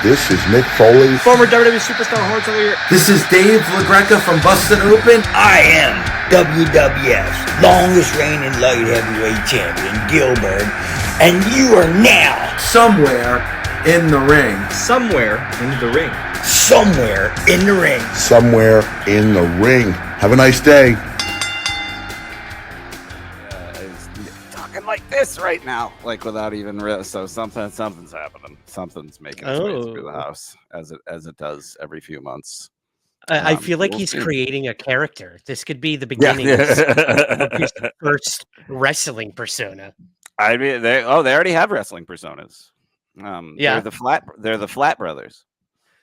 This is Mick Foley. Former WWE Superstar Horns over here. This is Dave LaGreca from Bustin' Open. I am WWF's longest reigning light heavyweight champion, Gilbert, and you are now somewhere in the ring. Somewhere in the ring. Somewhere in the ring. Somewhere in the ring. Have a nice day. Talking like this right now, like without even so something's happening. Something's making its way through the house as it does every few months. I feel like he's creating a character. This could be the beginning of his first wrestling persona. I mean, they already have wrestling personas. They're the Flat Brothers.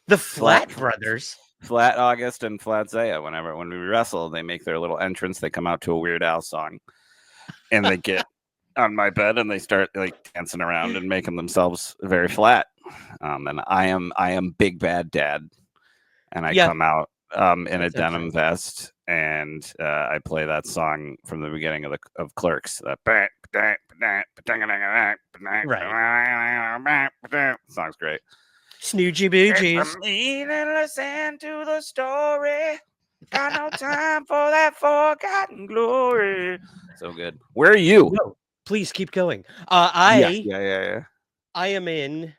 The Flat Brothers. Flat August and Flat Zaya. When we wrestle, they make their little entrance. They come out to a Weird Al song, and they get on my bed and they start like dancing around and making themselves very flat. And I am Big Bad Dad, and I come out in a denim vest, and I play that song from the beginning of Clerks. That song's great. Snoogey boogies. Listen to the story. Got no time for that forgotten glory. So good. Where are you? No, please keep going. I I am in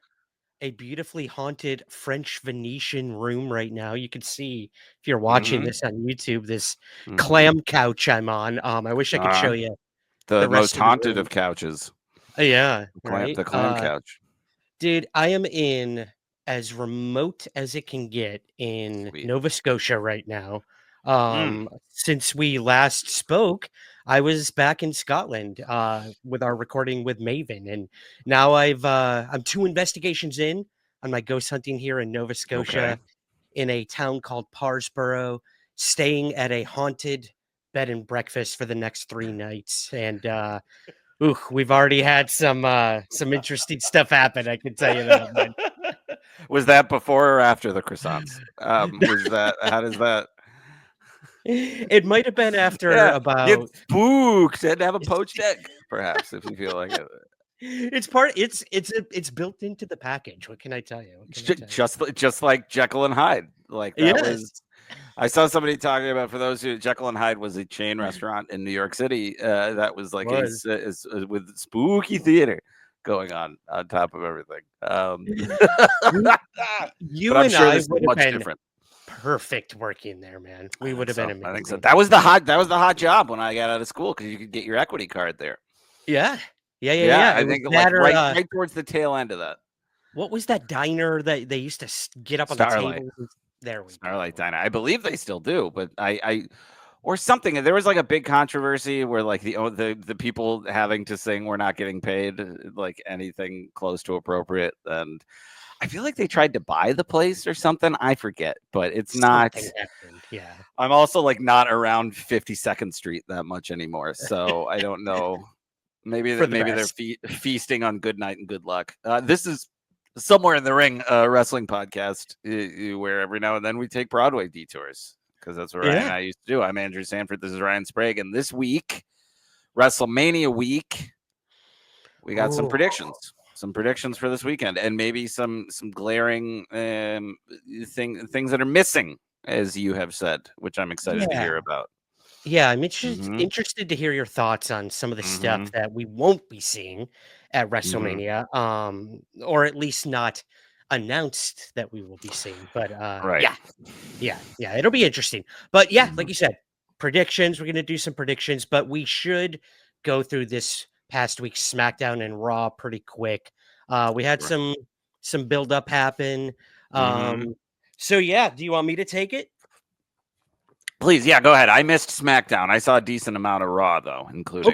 a beautifully haunted French Venetian room right now. You can see if you're watching this on YouTube, this clam couch I'm on. I wish I could show you the most haunted of couches. Yeah, The clam couch. Dude, I am in as remote as it can get in Nova Scotia right now. Since we last spoke, I was back in Scotland with our recording with Maven, and now I'm 2 investigations in on my ghost hunting here in Nova Scotia, in a town called Parsborough, staying at a haunted bed and breakfast for the next 3 nights, and we've already had some interesting stuff happen. I can tell you that. Man. Was that before or after the croissants? How does that? It might have been after about. Get spooked and have a poached egg, perhaps, if you feel like it. It's built into the package. What can I tell you? Just like Jekyll and Hyde. Like that was. I saw somebody talking about, for those who, Jekyll and Hyde was a chain restaurant in New York City that was like with spooky theater going on top of everything. You but I'm and sure I this is would much have been different. Perfect working there, man. We would have been amazing. I think so. That was the hot job when I got out of school, because you could get your equity card there. Yeah. I think like right towards the tail end of that. What was that diner that they used to get up on Starlight. the table? There we go. Starlight Diner. I believe they still do, but I or something. There was like a big controversy where like the people having to sing were not getting paid like anything close to appropriate, and I feel like they tried to buy the place or something. I forget, but it's not. Yeah. I'm also like not around 52nd Street that much anymore, so I don't know. Maybe they're feasting on good night and good luck. This is Somewhere in the Ring, wrestling podcast, where every now and then we take Broadway detours, because that's what Ryan and I used to do. I'm Andrew Sanford. This is Ryan Sprague, and this week, Wrestlemania week, we got some predictions. Some predictions for this weekend, and maybe some glaring things that are missing, as you have said, which I'm excited to hear about. Yeah, I'm interested to hear your thoughts on some of the stuff that we won't be seeing at WrestleMania, or at least not announced that we will be seeing. But yeah, it'll be interesting. But yeah, like you said, predictions. We're gonna do some predictions, but we should go through this past week's SmackDown and Raw pretty quick. We had some build up happen. So yeah, do you want me to take it? Please, go ahead. I missed SmackDown. I saw a decent amount of Raw though, including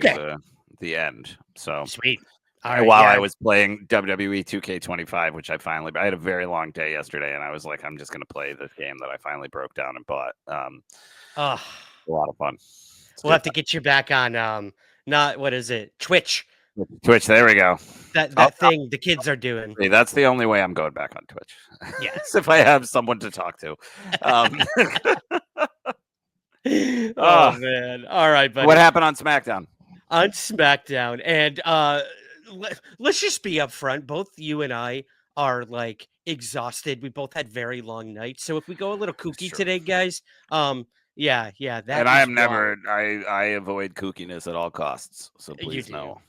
the end. So sweet. I was playing WWE 2K25, which I had a very long day yesterday, and I was like, I'm just gonna play this game that I finally broke down and bought. A lot of fun. We'll have to get you back on what is it? Twitch, there we go. That thing the kids are doing. Hey, that's the only way I'm going back on Twitch. Yes. If I have someone to talk to. Oh man. All right, buddy. What happened on SmackDown? On SmackDown. And let's just be upfront. Both you and I are like exhausted. We both had very long nights. So if we go a little That's kooky true. today, guys, yeah, that And I is am why. never. I avoid kookiness at all costs. So You please do. no.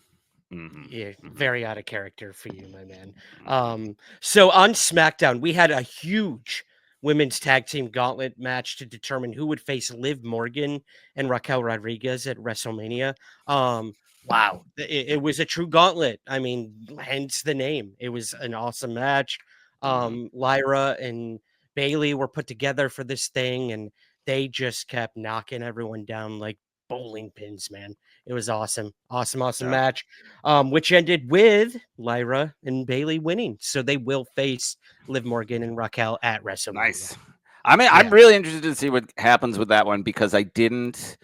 Mm-hmm. Yeah, Mm-hmm. very out of character for you, my man. Mm-hmm. So on SmackDown, we had a huge women's tag team gauntlet match to determine who would face Liv Morgan and Raquel Rodriguez at WrestleMania. Wow, it was a true gauntlet. I mean, hence the name. It was an awesome match. Mm-hmm. Lyra and Bailey were put together for this thing, and they just kept knocking everyone down like bowling pins, man. It was awesome. Awesome Yeah. match, which ended with Lyra and Bailey winning. So they will face Liv Morgan and Raquel at WrestleMania. Nice. I mean, Yeah. I'm really interested to see what happens with that one because I didn't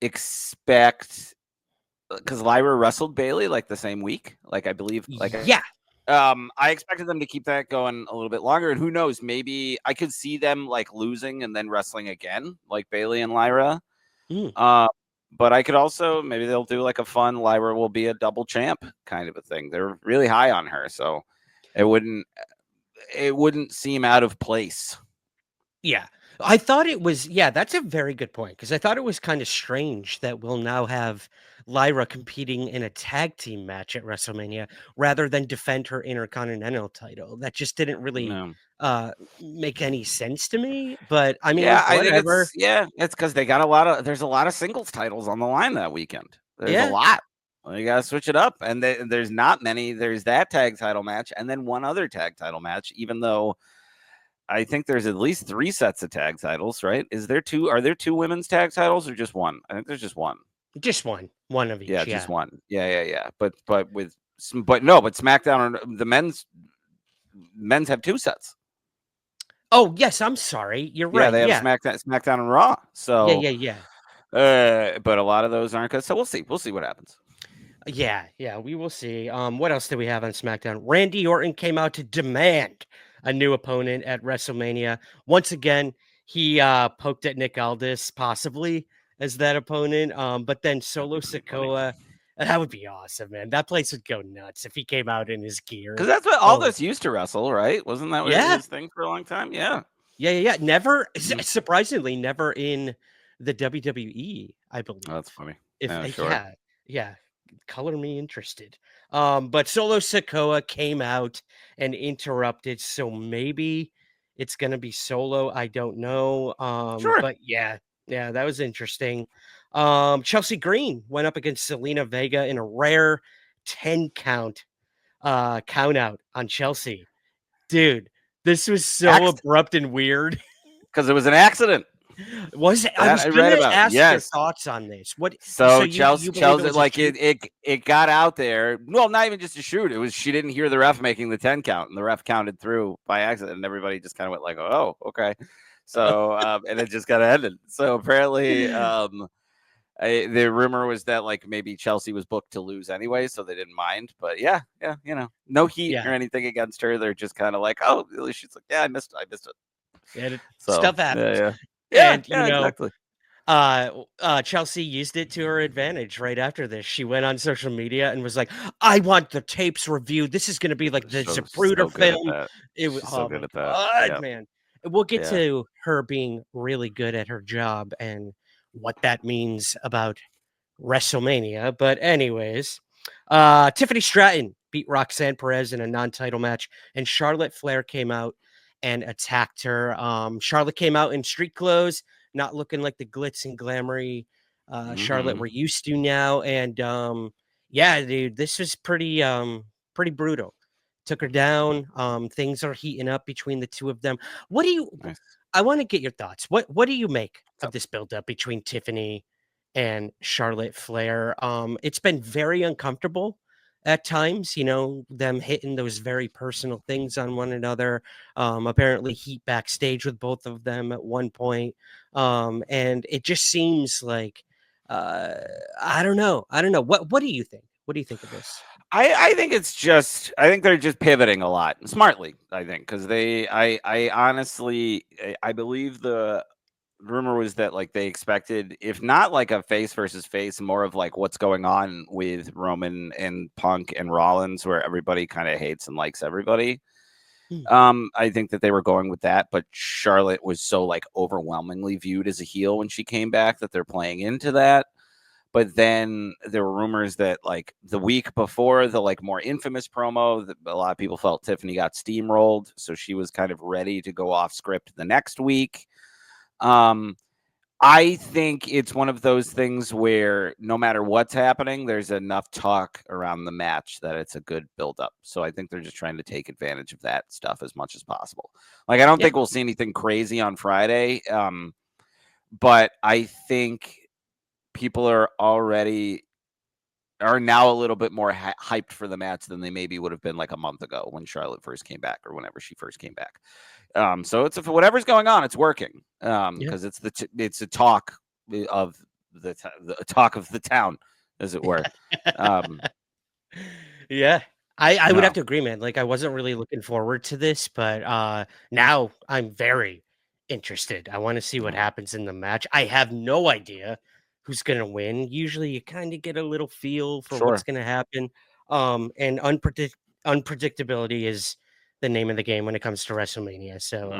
expect because Lyra wrestled Bailey like the same week. Like I believe, like Yeah. I expected them to keep that going a little bit longer, and who knows? Maybe I could see them like losing and then wrestling again, like Bailey and Lyra. Mm. But I could also maybe they'll do like a fun Lyra will be a double champ kind of a thing. They're really high on her, so it wouldn't seem out of place. Yeah. I thought it was, yeah, that's a very good point because I thought it was kind of strange that we'll now have Lyra competing in a tag team match at WrestleMania rather than defend her Intercontinental title. That just didn't really No. make any sense to me. But I mean, Yeah, I think whatever. it's because they got there's a lot of singles titles on the line that weekend. There's a Yeah. lot. Well, you gotta switch it up, and there's not many. There's that tag title match, and then one other tag title match. Even though I think there's at least 3 sets of tag titles, right? Are there 2 women's tag titles or just one? I think there's just one. Just one of each. Yeah, Yeah. just one. Yeah. But SmackDown, the men's have 2 sets. Oh, yes, I'm sorry. You're Yeah, right. they have Yeah. SmackDown and Raw. So Yeah. but a lot of those aren't good. So we'll see. We'll see what happens. Yeah, we will see. What else do we have on SmackDown? Randy Orton came out to demand a new opponent at WrestleMania. Once again, he poked at Nick Aldis possibly as that opponent. But then Solo Sikoa, that would be awesome, man. That place would go nuts if he came out in his gear. Because that's what Aldis used to wrestle, right? Wasn't that his thing for a long time? Yeah. Yeah. Never, surprisingly, never in the WWE, I believe. Oh, that's funny. Sure. Yeah. Color me interested. But Solo Sikoa came out and interrupted, so maybe it's gonna be Solo. I don't know. Sure. But yeah, that was interesting. Chelsea Green went up against Selena Vega in a rare 10 count out on Chelsea. Dude, this was so abrupt and weird. Because it was an accident. Was it? I was going to ask your thoughts on this. What? So Chelsea, like it got out there. Well, not even just a shoot. It was she didn't hear the ref making the 10 count, and the ref counted through by accident, and everybody just kind of went like, "Oh, okay." So and it just got ended. So apparently, the rumor was that like maybe Chelsea was booked to lose anyway, so they didn't mind. But yeah, no heat or anything against her. They're just kind of like, "Oh, she's like, yeah, I missed it." Yeah, so, stuff happens. Yeah, and exactly. Chelsea used it to her advantage right after this. She went on social media and was like, I want the tapes reviewed. This is going to be like the Zapruder film. It was so good at that. Man. We'll get to her being really good at her job and what that means about WrestleMania. But anyways, Tiffany Stratton beat Roxanne Perez in a non-title match, and Charlotte Flair came out and attacked her. Charlotte came out in street clothes, not looking like the glitz and glamory Charlotte we're used to now. And yeah, dude, this was pretty brutal. Took her down. Things are heating up between the two of them. What do you? Nice. I want to get your thoughts. What do you make of this buildup between Tiffany and Charlotte Flair? It's been very uncomfortable at times, them hitting those very personal things on one another. Apparently heat backstage with both of them at one point. And it just seems like, I don't know. What do you think? What do you think of this? I think I think they're just pivoting a lot smartly, I think, because I honestly, I believe the rumor was that like they expected, if not like a face versus face, more of like what's going on with Roman and Punk and Rollins, where everybody kind of hates and likes everybody. I think that they were going with that, but Charlotte was so like overwhelmingly viewed as a heel when she came back that they're playing into that. But then there were rumors that like the week before the like more infamous promo, that a lot of people felt Tiffany got steamrolled, so she was kind of ready to go off script the next week. I think it's one of those things where no matter what's happening, there's enough talk around the match that it's a good build-up. So I think they're just trying to take advantage of that stuff as much as possible. Like, I don't think we'll see anything crazy on Friday, but I think people are now a little bit more hyped for the match than they maybe would have been like a month ago when Charlotte first came back or whenever she first came back. So it's whatever's going on, it's working because it's a talk of the talk of the town, as it were. Yeah, I would have to agree, man. Like, I wasn't really looking forward to this, but now I'm very interested. I want to see what happens in the match. I have no idea who's going to win. Usually, you kind of get a little feel for what's going to happen. And unpredictability is the name of the game when it comes to WrestleMania. So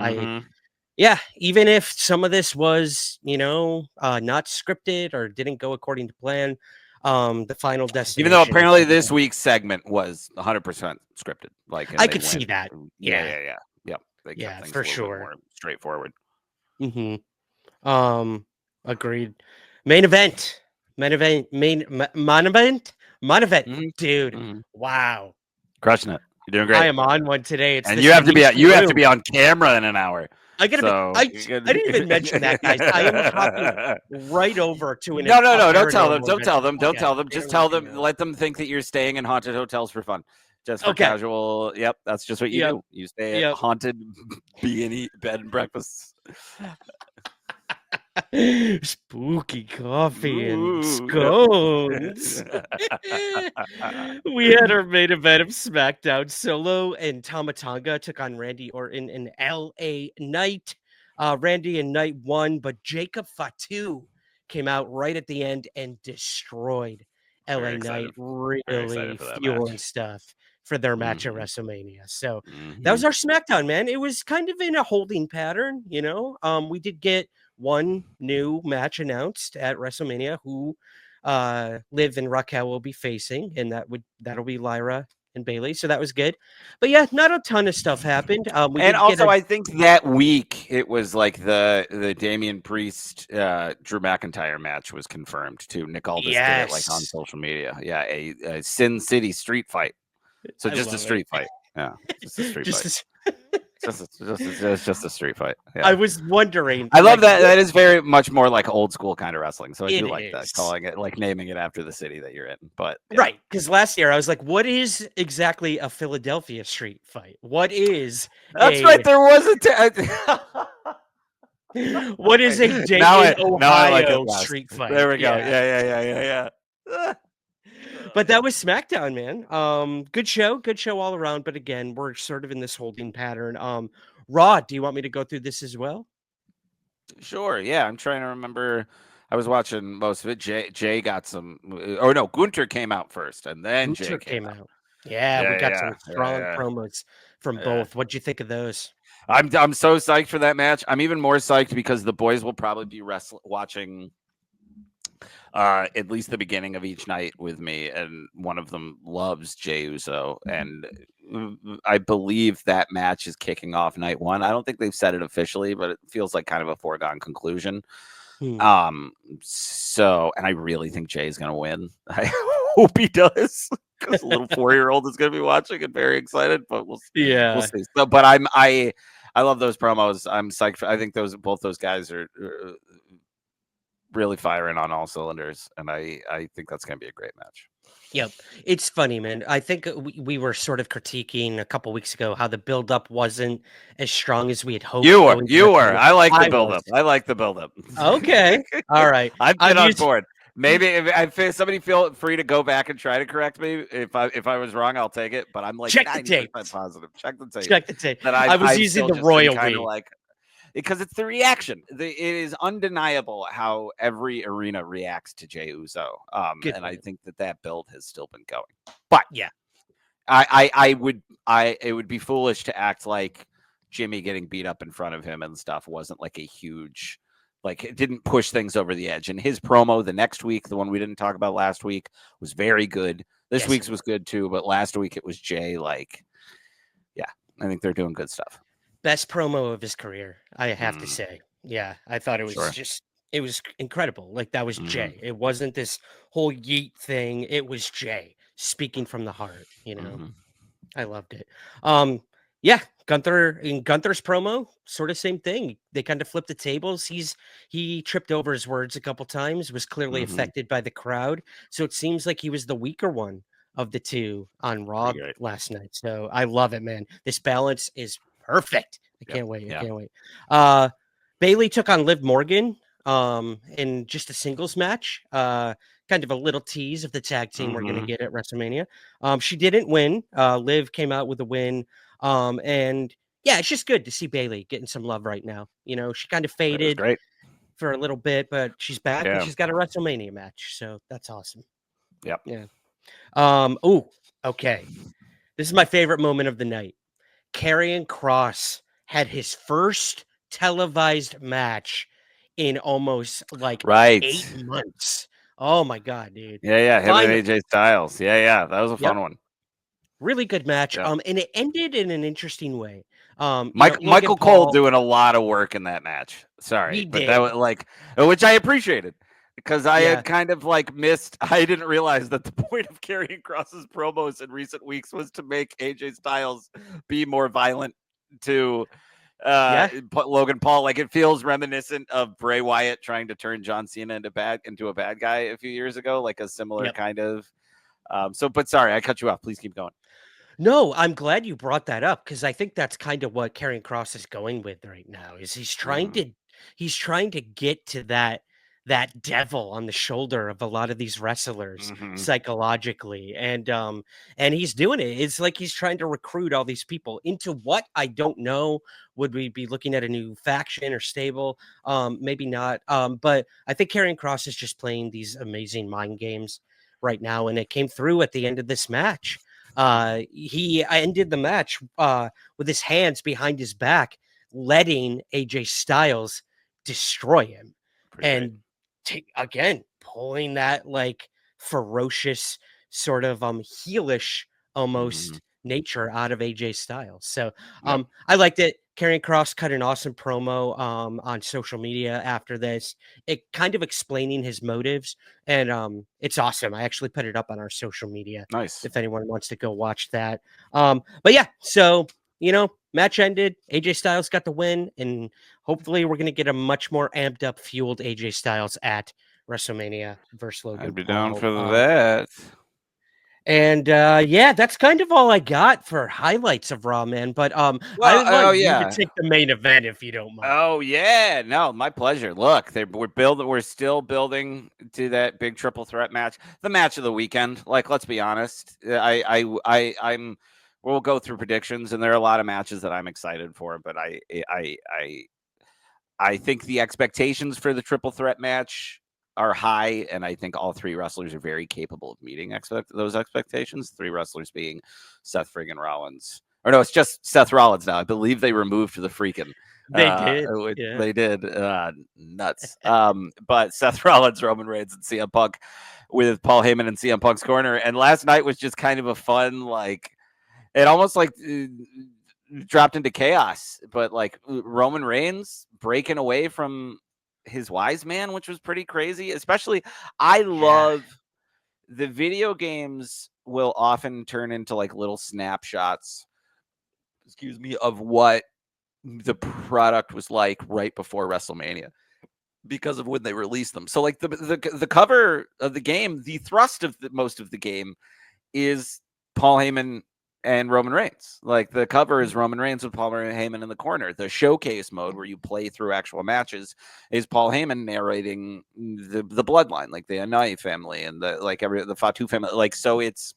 even if some of this was, not scripted or didn't go according to plan, the final destination. Even though apparently this week's segment was 100% scripted. Like I could see that. Yeah. Yep. They yeah, kept for things a little bit more straightforward. Agreed. Main event, dude. Wow, crushing it. You're doing great. I am on one today. It's and you have to be on camera in an hour. I didn't even mention that, guys. I am hopping right over to an. No. Don't tell them. Don't tell them. Just tell them. Let them think that you're staying in haunted hotels for fun. Just for casual. Yep, that's just what you do. You stay at haunted B&E bed and breakfasts. Spooky coffee and scones. We had our main event of SmackDown. Solo and Tama Tonga took on Randy Orton and LA Knight. Randy and Knight won, but Jacob Fatu came out right at the end and destroyed LA Knight, really fueling stuff for their match at WrestleMania. So that was our SmackDown, man. It was kind of in a holding pattern, we did get one new match announced at WrestleMania who Liv and Raquel will be facing, and that'll be Lyra and Bailey. So that was good. But yeah, not a ton of stuff happened. I think that week it was like the Damian Priest Drew McIntyre match was confirmed too. Nick Aldis did it like on social media. Yeah, a Sin City street fight. So just a street fight. Yeah, just a street fight. It's just a street fight. Yeah. I was wondering. I love that. That is very much more like old school kind of wrestling. So I do like that, calling it like naming it after the city that you're in. But right, because last year I was like, "What is exactly a Philadelphia street fight? What is?" That's right. There was what is a Dayton, Ohio street fight? There we go. Yeah. But that was SmackDown, man. Good show all around. But again, we're sort of in this holding pattern. Raw, do you want me to go through this as well? Sure. Yeah, I'm trying to remember. I was watching most of it. Jay got some. Or no, Gunther came out first, and then Gunther Jay came out. Yeah, we got some strong promos from both. What'd you think of those? I'm so psyched for that match. I'm even more psyched because the boys will probably be watching at least the beginning of each night with me, and one of them loves Jey Uso, and I believe that match is kicking off night one. I don't think they've said it officially, but it feels like kind of a foregone conclusion. So, and I really think Jay's gonna win. I hope he does, because a little 4-year-old is gonna be watching and very excited. But we'll see. So, but I love those promos. I'm psyched. I think both those guys are really firing on all cylinders, and I think that's going to be a great match. Yep. It's funny, man. I think we were sort of critiquing a couple weeks ago how the buildup wasn't as strong as we had hoped. You were. I like the buildup. I like the buildup. Okay. All right. I've been on board. Maybe if somebody feel free to go back and try to correct me. If I was wrong, I'll take it. But I'm like 90% positive. Check the tape. Check the tape. That I was using the royal we. Because it's the reaction. It is undeniable how every arena reacts to Jey Uso. And I think that build has still been going. But yeah, I it would be foolish to act like Jimmy getting beat up in front of him and stuff wasn't like a huge, like it didn't push things over the edge. And his promo the next week, the one we didn't talk about last week, was very good. This week's was good too, but last week it was Jay. Like, yeah, I think they're doing good stuff. Best promo of his career, I have to say. Yeah, I thought it was it was incredible. Like that was Jay. It wasn't this whole yeet thing. It was Jay speaking from the heart, you know. I loved it. Yeah, Gunther in Gunther's promo, sort of same thing. They kind of flipped the tables. He tripped over his words a couple times, was clearly affected by the crowd. So it seems like he was the weaker one of the two on Raw last night. So I love it, man. This balance is perfect. I can't wait. I can't wait. Bailey took on Liv Morgan in just a singles match. Kind of a little tease of the tag team we're going to get at WrestleMania. She didn't win. Liv came out with a win. And yeah, it's just good to see Bailey getting some love right now. You know, she kind of faded for a little bit, but she's back and she's got a WrestleMania match. So that's awesome. Yep. Yeah. Oh, okay. This is my favorite moment of the night. Karrion Kross had his first televised match in almost like 8 months. Oh my God, dude. Yeah. Him and AJ Styles. Yeah. That was a fun one. Really good match. And it ended in an interesting way. Michael Cole doing a lot of work in that match. Sorry, but that was like, which I appreciated because I had kind of like missed. I didn't realize that the point of Karrion Kross's promos in recent weeks was to make AJ Styles be more violent to Logan Paul. Like it feels reminiscent of Bray Wyatt trying to turn John Cena into a bad guy a few years ago, like a similar kind of. But sorry, I cut you off. Please keep going. No, I'm glad you brought that up because I think that's kind of what Karrion Kross is going with right now. Is he's trying to get to that devil on the shoulder of a lot of these wrestlers psychologically, and he's doing it. It's like he's trying to recruit all these people into what I don't know. Would we be looking at a new faction or stable? Maybe not. But I think Karrion Kross is just playing these amazing mind games right now, and it came through at the end of this match. He ended the match with his hands behind his back, letting AJ Styles destroy him. Again, pulling that like ferocious sort of heelish almost nature out of AJ Styles. So I liked it. Karrion Kross cut an awesome promo on social media after this, it kind of explaining his motives, and it's awesome. I actually put it up on our social media. Nice. If anyone wants to go watch that. But yeah, so match ended. AJ Styles got the win, and hopefully we're going to get a much more amped up, fueled AJ Styles at WrestleMania versus Logan Paul. I'd be down for that. And that's kind of all I got for highlights of Raw, man. But I want you to take the main event if you don't mind. Oh yeah, no, my pleasure. Look, we're still building to that big triple threat match, the match of the weekend. Like, let's be honest, we'll go through predictions, and there are a lot of matches that I'm excited for, but I think the expectations for the triple threat match are high, and I think all three wrestlers are very capable of meeting those expectations. Three wrestlers being Seth friggin' Rollins. Or no, it's just Seth Rollins now. I believe they removed the freaking. They did. Nuts. But Seth Rollins, Roman Reigns, and CM Punk with Paul Heyman in CM Punk's corner. And last night was just kind of a fun, like, it almost like dropped into chaos. But like Roman Reigns breaking away from his wise man, which was pretty crazy. Especially, I love the video games will often turn into like little snapshots, of what the product was like right before WrestleMania because of when they released them. So like the cover of the game, the thrust of most of the game is Paul Heyman and Roman Reigns. Like the cover is Roman Reigns with Paul Heyman in the corner. The showcase mode where you play through actual matches is Paul Heyman narrating the bloodline, like the Anai family and the Fatu family. Like, so it's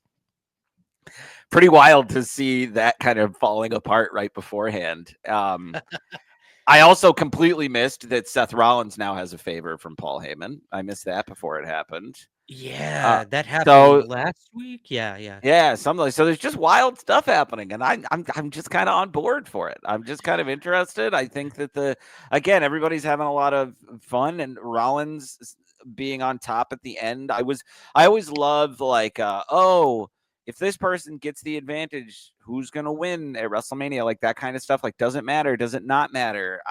pretty wild to see that kind of falling apart right beforehand. I also completely missed that Seth Rollins now has a favor from Paul Heyman. I missed that before it happened. Yeah, that happened So last week. Yeah, yeah. yeah, something like so. There's just wild stuff happening, and I'm just kind of on board for it. I'm just kind of interested. I think that everybody's having a lot of fun, and Rollins being on top at the end. I always love like if this person gets the advantage, who's gonna win at WrestleMania? Like that kind of stuff. Like does it matter? Does it not matter?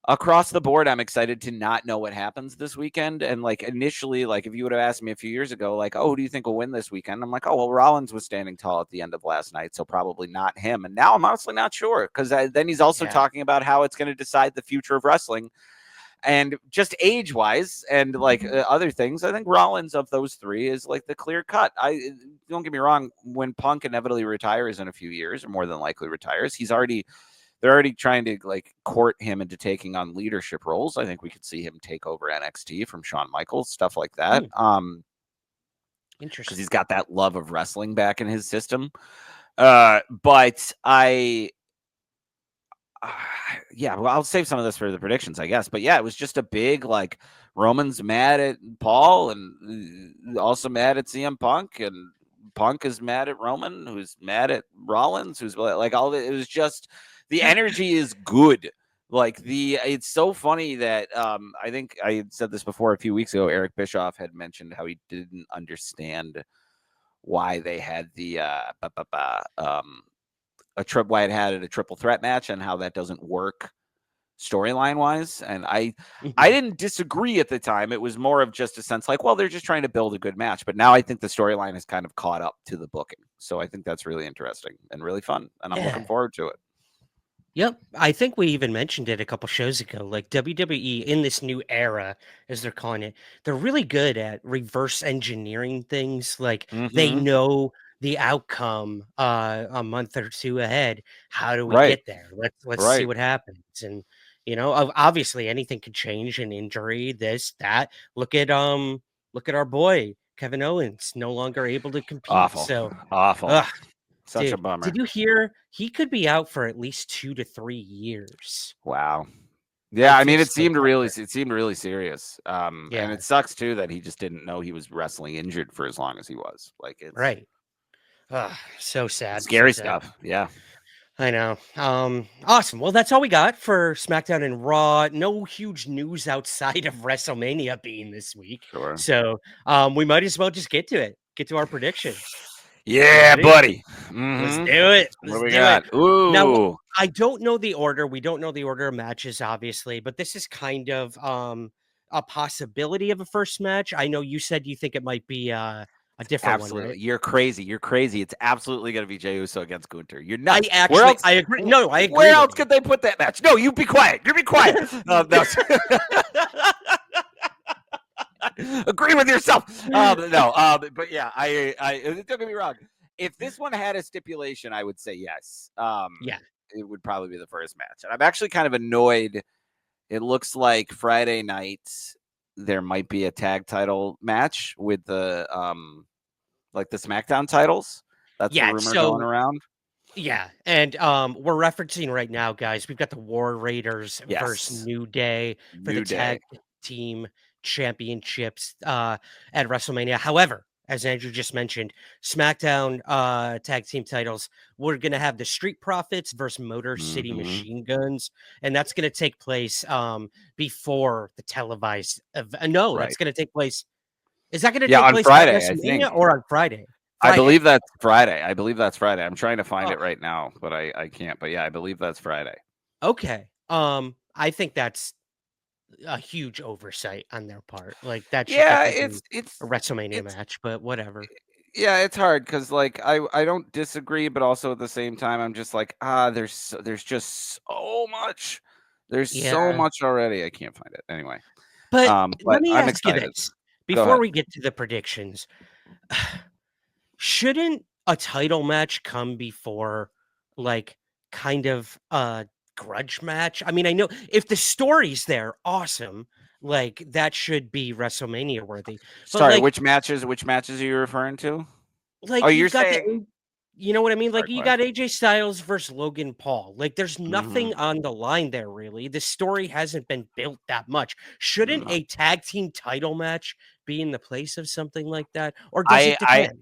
Across the board, I'm excited to not know what happens this weekend. And like initially, like if you would have asked me a few years ago, like, oh, who do you think will win this weekend? I'm like, oh, well, Rollins was standing tall at the end of last night, so probably not him. And now I'm honestly not sure because then he's also talking about how it's going to decide the future of wrestling. And just age wise and like other things, I think Rollins of those three is like the clear cut. Don't get me wrong, when Punk inevitably retires in a few years, or more than likely retires, they're already trying to like court him into taking on leadership roles. I think we could see him take over NXT from Shawn Michaels, stuff like that. Interesting. Because he's got that love of wrestling back in his system. But I'll save some of this for the predictions, I guess. But yeah, it was just a big like Roman's mad at Paul and also mad at CM Punk, and Punk is mad at Roman, who's mad at Rollins, who's like all it was just. The energy is good. Like it's so funny that I think I had said this before a few weeks ago. Eric Bischoff had mentioned how he didn't understand why they had the why it had a triple threat match and how that doesn't work storyline wise. And I didn't disagree at the time. It was more of just a sense like, well, they're just trying to build a good match. But now I think the storyline has kind of caught up to the booking. So I think that's really interesting and really fun. And I'm looking forward to it. Yep. I think we even mentioned it a couple shows ago. Like WWE in this new era, as they're calling it, they're really good at reverse engineering things. Like they know the outcome a month or two ahead. How do we get there? Let's see what happens. And obviously anything could change, an injury, this, that. Look at our boy Kevin Owens, no longer able to compete. Awful. Such a bummer. Did you hear he could be out for at least 2 to 3 years? Wow. Yeah, I mean, it seemed really serious. And it sucks too that he just didn't know he was wrestling injured for as long as he was. Like it's right. So sad. Scary stuff. Yeah. I know. Awesome. Well, that's all we got for SmackDown and Raw. No huge news outside of WrestleMania being this week. Sure. So we might as well just get to it. Get to our predictions. Yeah, buddy. Let's do it. What do we got? Ooh. Now, I don't know the order. We don't know the order of matches, obviously, but this is kind of a possibility of a first match. I know you said you think it might be a different absolutely. one, right? You're crazy. It's absolutely going to be Jey Uso against Gunther. You're nuts. I agree. No, I agree. Where else could they put that match? No, you be quiet. You be quiet. Agree with yourself. But yeah, I don't get me wrong. If this one had a stipulation, I would say yes. It would probably be the first match. And I'm actually kind of annoyed. It looks like Friday night there might be a tag title match with the like the SmackDown titles. That's the rumor going around. Yeah, and we're referencing right now, guys. We've got the War Raiders versus New Day for the tag team championships at WrestleMania. However, as Andrew just mentioned, SmackDown tag team titles, we're going to have the Street Profits versus Motor City Machine Guns, and that's going to take place before the televised that's going to take place. Is that going to take on place Friday, at WrestleMania or on Friday? I believe that's Friday. I'm trying to find it right now, but I can't. But yeah, I believe that's Friday. Okay. I think that's a huge oversight on their part. Like that should it's a WrestleMania match, but whatever. Yeah, it's hard because like I don't disagree, but also at the same time I'm just like there's just so much. There's so much already. I can't find it anyway. But let me I'm ask you this before we get to the predictions. Shouldn't a title match come before like kind of a grudge match? I mean, I know if the story's there, awesome. Like that should be WrestleMania worthy. But sorry, which matches are you referring to? Like you're saying you know what I mean? Like you got AJ Styles versus Logan Paul. Like there's nothing on the line there really. The story hasn't been built that much. Shouldn't a tag team title match be in the place of something like that, or does it depend?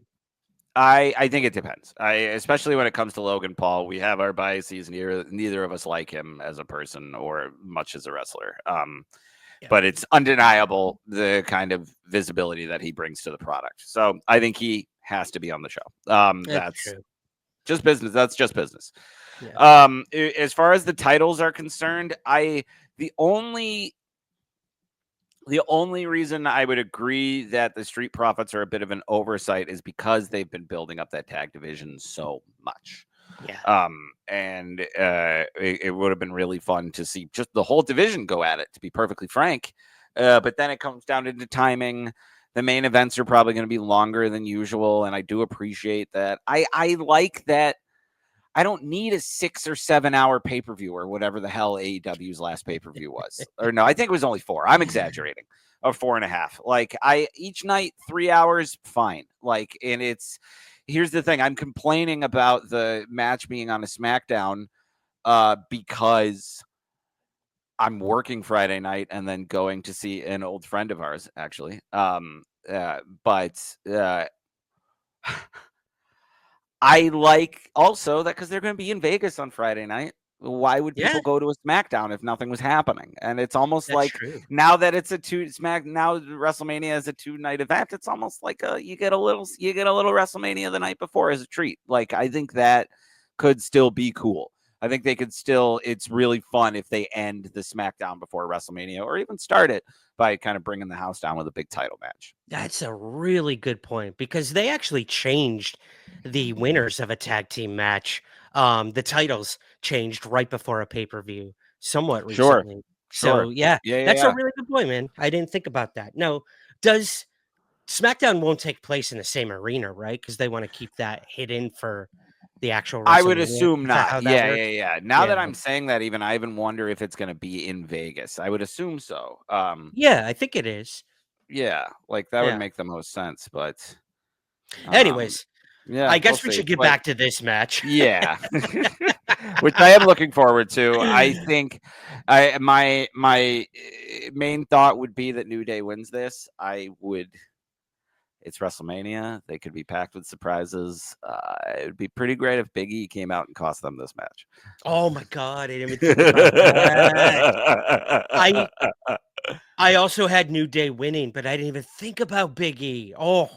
I think it depends. Especially when it comes to Logan Paul, we have our biases. Neither of us like him as a person or much as a wrestler. But it's undeniable the kind of visibility that he brings to the product. So I think he has to be on the show. That's true. just business. That's just business. Yeah. As far as the titles are concerned, the only reason I would agree that the Street Profits are a bit of an oversight is because they've been building up that tag division so much. Yeah. And it would have been really fun to see just the whole division go at it, to be perfectly frank. But then it comes down to the timing. The main events are probably going to be longer than usual, and I do appreciate that. I like that. I don't need a 6 or 7 hour pay-per-view or whatever the hell AEW's last pay-per-view was. Or no, I think it was only 4. I'm exaggerating. Or 4.5. Like each night, 3 hours, fine. Like, and here's the thing. I'm complaining about the match being on a SmackDown because I'm working Friday night and then going to see an old friend of ours, actually. But I like also that because they're going to be in Vegas on Friday night. Why would people go to a SmackDown if nothing was happening? And it's almost That's like true. now that it's now WrestleMania is a 2-night event. It's almost like you get a little WrestleMania the night before as a treat. Like I think that could still be cool. I think they could still. It's really fun if they end the SmackDown before WrestleMania or even start it by kind of bringing the house down with a big title match. That's a really good point because they actually changed the winners of a tag team match. The titles changed right before a pay-per-view somewhat recently. So yeah, that's a really good point, man. I didn't think about that. No, does SmackDown won't take place in the same arena, right? Because they want to keep that hidden for the actual WrestleMania. I would assume Is that not. how that works? Yeah. Now that I'm saying that, I even wonder if it's going to be in Vegas. I would assume so. Yeah, I think it is. Yeah, like that would make the most sense. But anyways, yeah, I guess we should get back to this match. Yeah, which I am looking forward to. I think my main thought would be that New Day wins this. It's WrestleMania. They could be packed with surprises. It would be pretty great if Big E came out and cost them this match. Oh my god, I didn't even think about that. I also had New Day winning, but I didn't even think about Big E. Oh,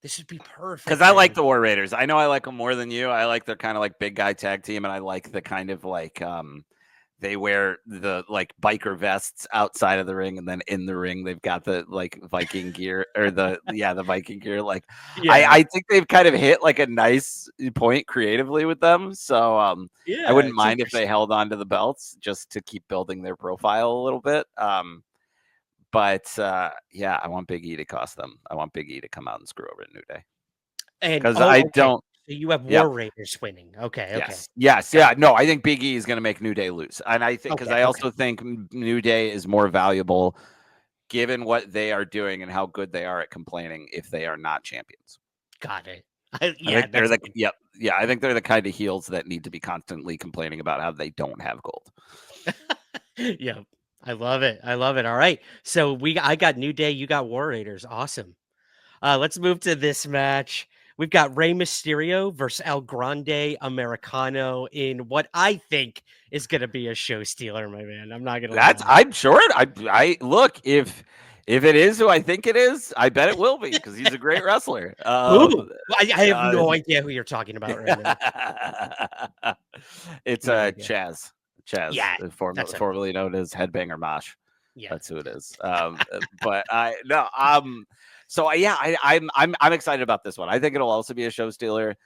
this would be perfect. Because I like the War Raiders. I know I like them more than you. I like their kind of like big guy tag team, and I like the kind of like they wear the like biker vests outside of the ring, and then in the ring they've got the like Viking gear or the Viking gear. Like I think they've kind of hit like a nice point creatively with them. So I wouldn't mind if they held on to the belts just to keep building their profile a little bit. But I want Big E to cost them. I want Big E to come out and screw over New Day. Because I don't. So you have War Raiders winning. Okay. Yes. Yeah. No, I think Big E is going to make New Day lose, and I think because I also think New Day is more valuable given what they are doing and how good they are at complaining if they are not champions. Got it. I think they're I think they're the kind of heels that need to be constantly complaining about how they don't have gold. Yeah. I love it. All right. So I got New Day, you got War Raiders. Awesome. Let's move to this match. We've got Rey Mysterio versus El Grande Americano in what I think is going to be a show stealer, my man. I'm not going to lie. I'm sure I look, if it is who I think it is, I bet it will be because he's a great wrestler. I have no idea who you're talking about right now. It's Chaz. Yeah, formerly known as Headbanger Mosh. Yeah, that's who it is. But So I'm excited about this one. I think it'll also be a show stealer.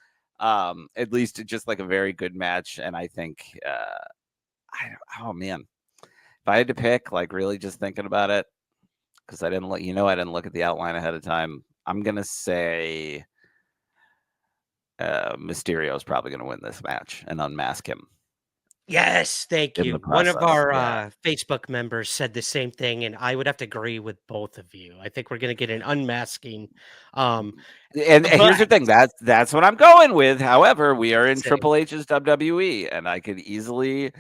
At least just like a very good match. And I think, oh man, if I had to pick, like really just thinking about it, because I didn't look at the outline ahead of time. I'm gonna say Mysterio is probably gonna win this match and unmask him. Yes, thank you. One of our Facebook members said the same thing, and I would have to agree with both of you. I think we're going to get an unmasking. And here's the thing, that's what I'm going with. However, we are in Triple H's WWE, and I could easily,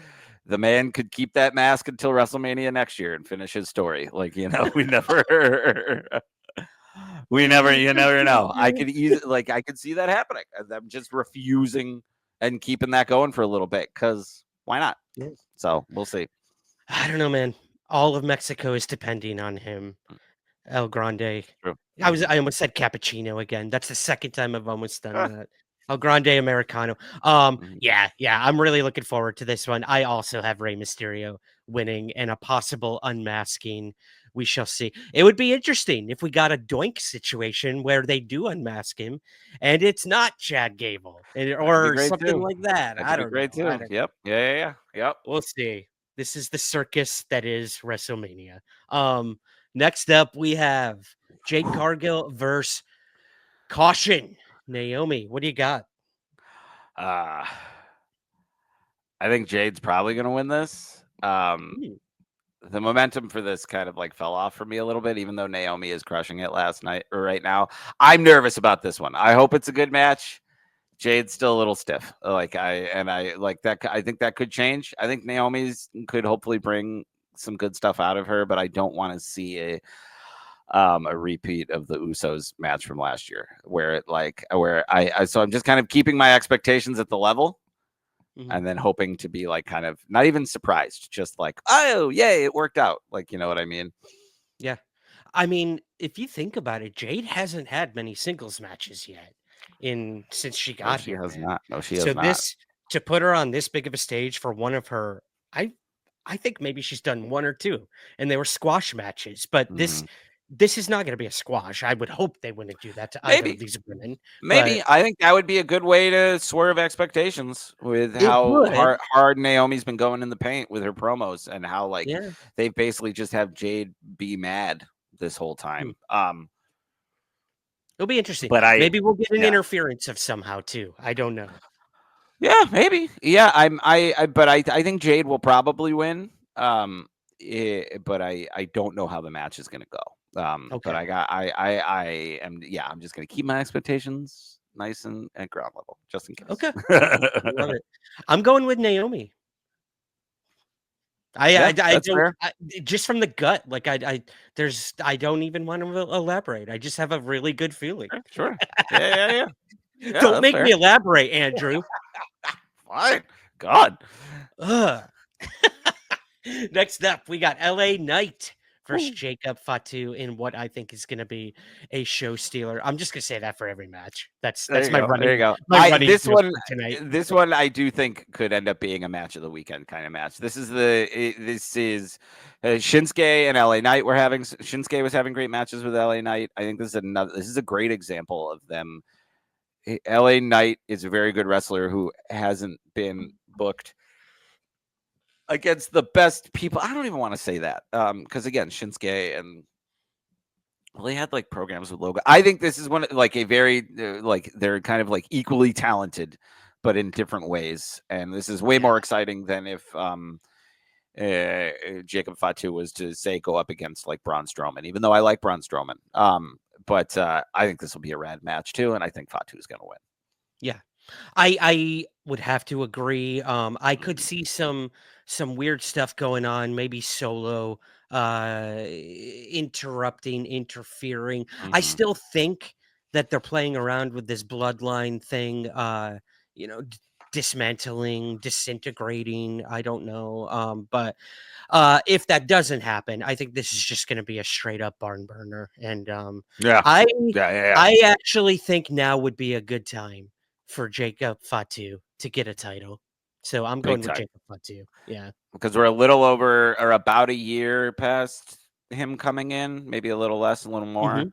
the man could keep that mask until WrestleMania next year and finish his story. Like, we never. You never know. I could see that happening. I'm just refusing and keeping that going for a little bit because why not? Yeah. So we'll see. I don't know, man. All of Mexico is depending on him. El Grande. True. I almost said cappuccino again. That's the second time I've almost done Ah. that. El Grande Americano. Yeah. I'm really looking forward to this one. I also have Rey Mysterio winning and a possible unmasking. We shall see. It would be interesting if we got a doink situation where they do unmask him and it's not Chad Gable or something like that. That'd I be don't great know. too. Yep. Yeah. Yep. We'll see. This is the circus that is WrestleMania. Next up, we have Jade Cargill versus Caution Naomi. What do you got? I think Jade's probably going to win this. The momentum for this kind of like fell off for me a little bit, even though Naomi is crushing it right now. I'm nervous about this one. I hope it's a good match. Jade's still a little stiff. I like that. I think that could change. I think Naomi's could hopefully bring some good stuff out of her, but I don't want to see a repeat of the Usos match from last year, so I'm just kind of keeping my expectations at the level. And then hoping to be like kind of not even surprised, just like, oh, yay, it worked out. Like, you know what I mean? Yeah. I mean, if you think about it, Jade hasn't had many singles matches yet since she got here. She has not. No, she has not. This to put her on this big of a stage for one of her, I think maybe she's done one or two, and they were squash matches. But this is not going to be a squash. I would hope they wouldn't do that to either of these women. Maybe. I think that would be a good way to swerve expectations with how hard Naomi's been going in the paint with her promos and how they basically just have Jade be mad this whole time. It'll be interesting. But maybe we'll get an interference of somehow too. I don't know. Yeah, maybe. Yeah, but I think Jade will probably win. But I don't know how the match is going to go. But I'm just going to keep my expectations nice and at ground level, just in case. Okay. Love it. I'm going with Naomi. I don't just from the gut. Like I don't even want to elaborate. I just have a really good feeling. Sure. Yeah. Don't make me elaborate, Andrew. Fine. God. Next up, we got LA Knight versus Jacob Fatu in what I think is going to be a show stealer. I'm just going to say that for every match. That's my running. There you go. This one I do think could end up being a match of the weekend kind of match. This is Shinsuke and LA Knight were having. Shinsuke was having great matches with LA Knight. I think this is a great example of them. LA Knight is a very good wrestler who hasn't been booked against the best people. I don't even want to say that because again, Shinsuke and they had like programs with Logan. I think this is one like a very they're kind of like equally talented, but in different ways. And this is way more exciting than if Jacob Fatu was to say go up against like Braun Strowman. Even though I like Braun Strowman, but I think this will be a rad match too, and I think Fatu is going to win. Yeah, I would have to agree. I could see some weird stuff going on, maybe Solo interfering. I still think that they're playing around with this bloodline thing, dismantling, disintegrating. I don't know. But if that doesn't happen, I think this is just going to be a straight up barn burner. And I actually think now would be a good time for Jacob Fatu to get a title. So I'm going with Jacob Fatu. Yeah. Because we're a little over or about a year past him coming in, maybe a little less, a little more.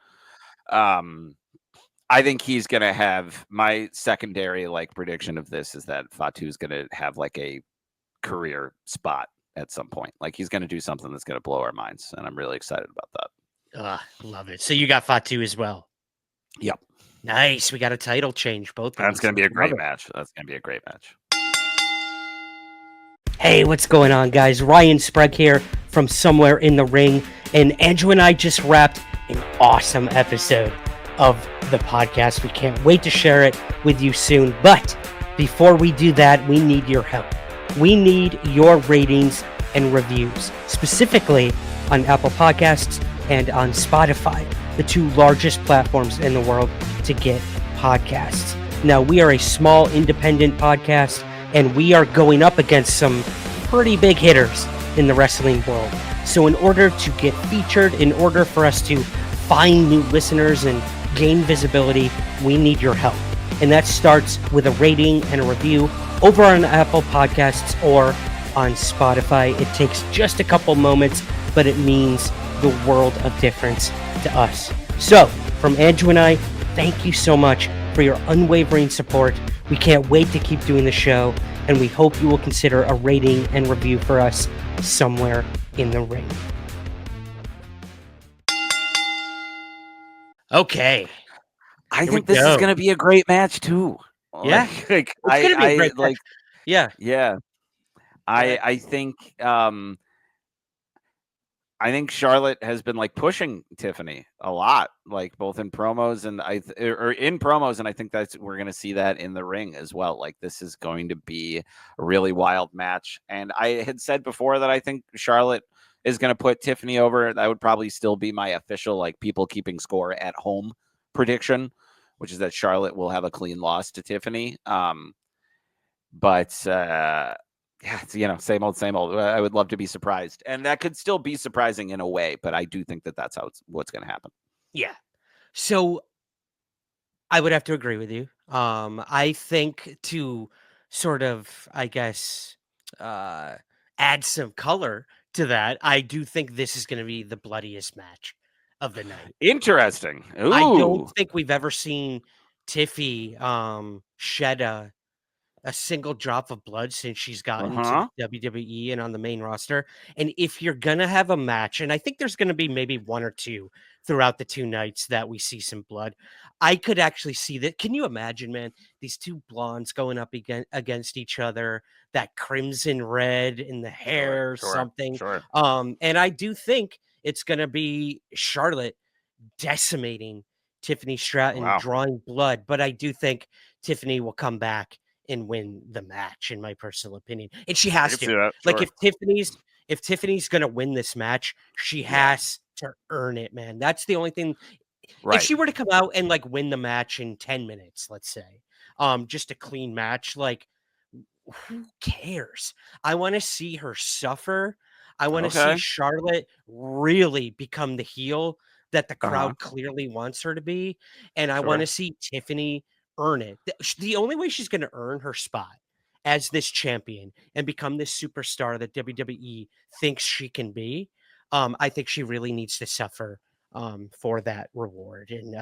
I think he's going to have my secondary prediction of this is that Fatu is going to have like a career spot at some point. Like he's going to do something that's going to blow our minds. And I'm really excited about that. Love it. So you got Fatu as well. Yep. Nice. We got a title change. Both. That's going to be a great match. That's going to be a great match. Hey, what's going on, guys? Ryan Sprague here from Somewhere in the Ring. And Andrew and I just wrapped an awesome episode of the podcast. We can't wait to share it with you soon. But before we do that, we need your help. We need your ratings and reviews, specifically on Apple Podcasts and on Spotify. the 2 largest platforms in the world to get podcasts. Now, we are a small independent podcast, and we are going up against some pretty big hitters in the wrestling world. So in order to get featured, in order for us to find new listeners and gain visibility, we need your help. And that starts with a rating and a review over on Apple Podcasts or on Spotify. It takes just a couple moments, but it means the world of difference to us. So, from Andrew and I, thank you so much for your unwavering support. We can't wait to keep doing the show, and we hope you will consider a rating and review for us somewhere in the ring. Okay. I think this is going to be a great match too. Yeah. Like, It's going to be a great match. like, yeah. I think Charlotte has been like pushing Tiffany a lot, like both in promos and I think we're going to see that in the ring as well. Like this is going to be a really wild match. And I had said before that I think Charlotte is going to put Tiffany over. That would probably still be my official, like, people keeping score at home prediction, which is that Charlotte will have a clean loss to Tiffany. But yeah, it's, same old. I would love to be surprised, and that could still be surprising in a way, but I do think that that's what's going to happen. Yeah. So I would have to agree with you. I think to sort of, I guess, add some color to that, I do think this is going to be the bloodiest match of the night. Interesting. Ooh. I don't think we've ever seen Tiffy shed a single drop of blood since she's gotten to the WWE and on the main roster. And if you're going to have a match, and I think there's going to be maybe 1 or 2 throughout the 2 nights that we see some blood, I could actually see that. Can you imagine, man, these 2 blondes going up against each other, that crimson red in the hair, something. Sure. And I do think it's going to be Charlotte decimating Tiffany Stratton, drawing blood. But I do think Tiffany will come back and win the match, in my personal opinion. And she has to. Like, if Tiffany's going to win this match, she has to earn it, man. That's the only thing. Right. If she were to come out and like win the match in 10 minutes, let's say, just a clean match, like, who cares? I want to see her suffer. I want to see Charlotte really become the heel that the crowd clearly wants her to be. And I want to see Tiffany earn it. The only way she's going to earn her spot as this champion and become this superstar that WWE thinks she can be, I think she really needs to suffer for that reward. And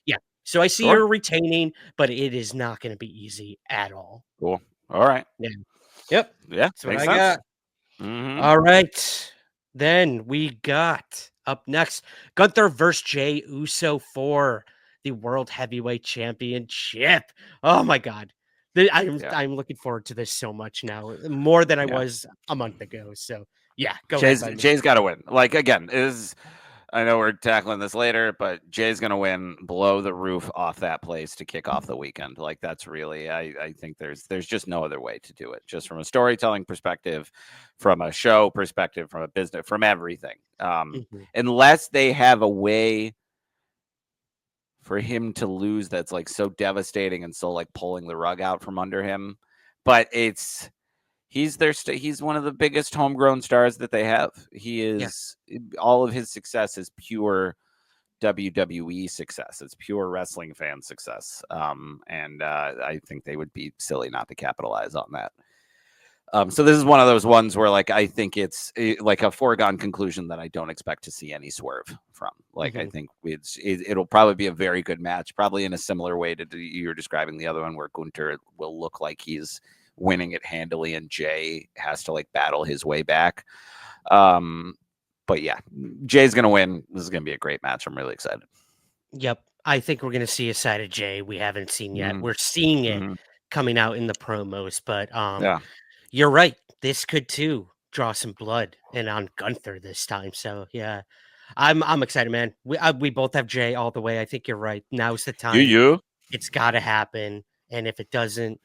yeah. So I see her retaining, but it is not going to be easy at all. Cool. All right. Yeah. Yep. Yeah. That's what I got. Mm-hmm. All right. Then we got up next Gunther versus Jey Uso for the World Heavyweight Championship. Oh my God. I'm looking forward to this so much now, more than I was a month ago. So yeah, go ahead. Jay's got to win. Like, again, I know we're tackling this later, but Jay's going to win, blow the roof off that place to kick off the weekend. Like, that's really, I think there's just no other way to do it. Just from a storytelling perspective, from a show perspective, from a business, from everything. Unless they have a way for him to lose that's like so devastating and so like pulling the rug out from under him. But he's one of the biggest homegrown stars that they have. He is all of his success is pure WWE success. It's pure wrestling fan success. And I think they would be silly not to capitalize on that. So this is one of those ones where, like, I think it's like a foregone conclusion that I don't expect to see any swerve from. Like, I think it'll probably be a very good match, probably in a similar way to you're describing the other one, where Gunther will look like he's winning it handily and Jay has to like battle his way back. But yeah, Jay's going to win. This is going to be a great match. I'm really excited. Yep. I think we're going to see a side of Jay we haven't seen yet. We're seeing it coming out in the promos, but you're right. This could too draw some blood and on Gunther this time. So yeah, I'm excited, man. We both have Jay all the way. I think you're right. Now's the time. It's got to happen. And if it doesn't,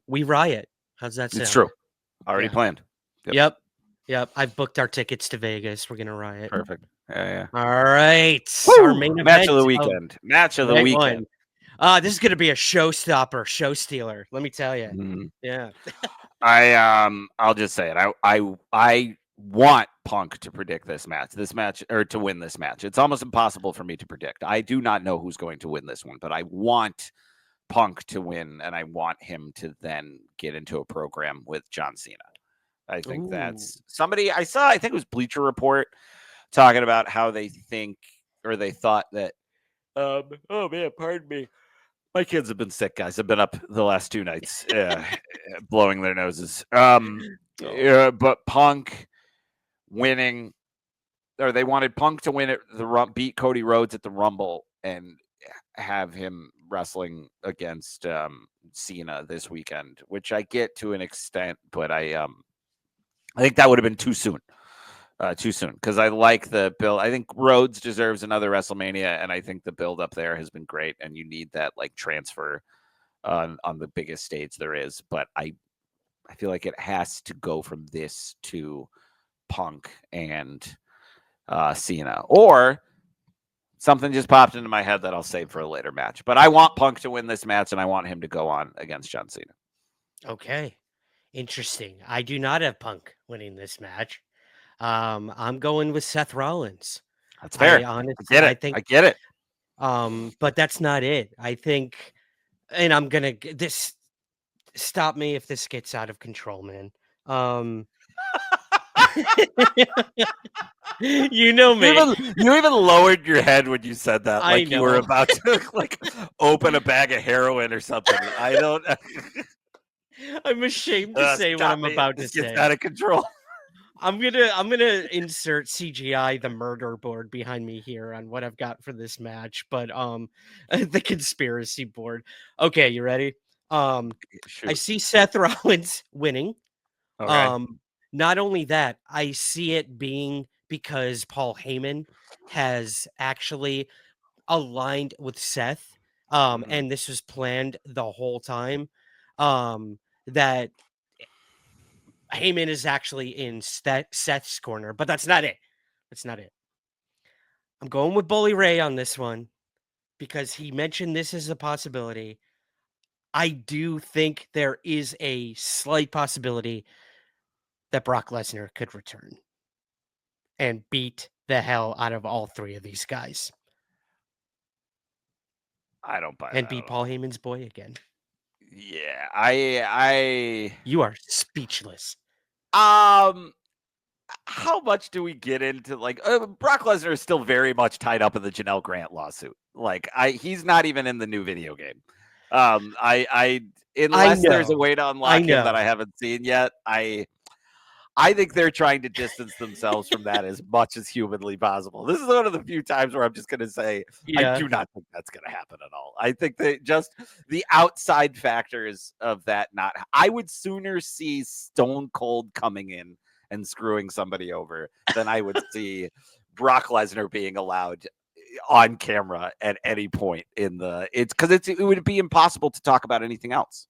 we riot. How's that sound? It's true. Already planned. Yep. I've booked our tickets to Vegas. We're gonna riot. Perfect. Yeah. All right. Woo! Our main Match event of the weekend. Match of the night weekend. one. This is going to be a showstopper, show stealer. Let me tell you. Mhm. Yeah. I'll just say it. I want Punk to predict this match, or to win this match. It's almost impossible for me to predict. I do not know who's going to win this one, but I want Punk to win, and I want him to then get into a program with John Cena. I think that's somebody I saw. I think it was Bleacher Report talking about how they think, or they thought that. Oh man, pardon me. My kids have been sick, guys. I've been up the last 2 nights, blowing their noses. But Punk winning, or they wanted Punk to win beat Cody Rhodes at the Rumble, and have him wrestling against Cena this weekend, which I get to an extent, but I think that would have been too soon. Because I like the build. I think Rhodes deserves another WrestleMania, and I think the build up there has been great, and you need that like transfer on the biggest stage there is. But I feel like it has to go from this to Punk and Cena, or something just popped into my head that I'll save for a later match. But I want Punk to win this match, and I want him to go on against John Cena. Okay. Interesting. I do not have Punk winning this match. I'm going with Seth Rollins. That's fair. I get it. But that's not it. I think, and I'm gonna this. Stop me if this gets out of control, man. You know me. You even lowered your head when you said that, like you were about to like open a bag of heroin or something. I don't. I'm ashamed to say what I'm about to say. Gets out of control. I'm gonna insert CGI the murder board behind me here on what I've got for this match, but the conspiracy board. Okay, you ready? Shoot. I see Seth Rollins winning. Okay. Not only that, I see it being because Paul Heyman has actually aligned with Seth, and this was planned the whole time. That Heyman is actually in Seth's corner, but that's not it. That's not it. I'm going with Bully Ray on this one because he mentioned this as a possibility. I do think there is a slight possibility that Brock Lesnar could return and beat the hell out of all 3 of these guys. I don't buy and that beat Paul Heyman's boy again. Yeah, I You are speechless. How much do we get into like Brock Lesnar is still very much tied up in the Janelle Grant lawsuit. Like he's not even in the new video game. Unless there's a way to unlock him that I haven't seen yet, I think they're trying to distance themselves from that as much as humanly possible. This is one of the few times where I'm just going to say, I do not think that's going to happen at all. I think that just the outside factors of that I would sooner see Stone Cold coming in and screwing somebody over than I would see Brock Lesnar being allowed on camera at any point in the it would be impossible to talk about anything else.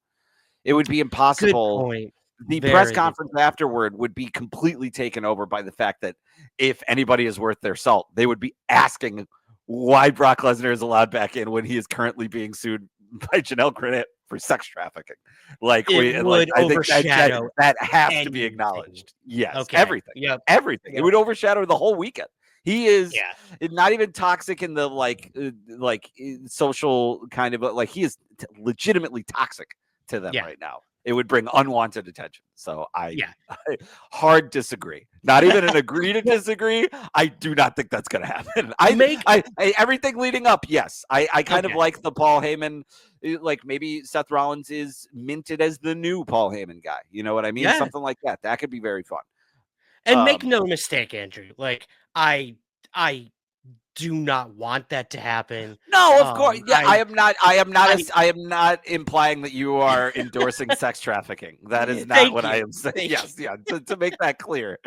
It would be impossible. Good point. The press conference afterward would be completely taken over by the fact that if anybody is worth their salt, they would be asking why Brock Lesnar is allowed back in when he is currently being sued by Janelle Grant for sex trafficking. I think that has to be acknowledged. Yes, okay. Everything. Yep. Everything. Yep. It would overshadow the whole weekend. He is not even toxic in the like social kind of, like he is legitimately toxic to them right now. It would bring unwanted attention. So I hard disagree. Not even an agree to disagree. I do not think that's going to happen. Everything leading up, yes. I kind of like the Paul Heyman, like maybe Seth Rollins is minted as the new Paul Heyman guy. You know what I mean? Yeah. Something like that. That could be very fun. And make no mistake, Andrew. Like I do not want that to happen. No, of course. Yeah, I am not implying that you are endorsing sex trafficking. That is not what I am saying. Yes, to make that clear.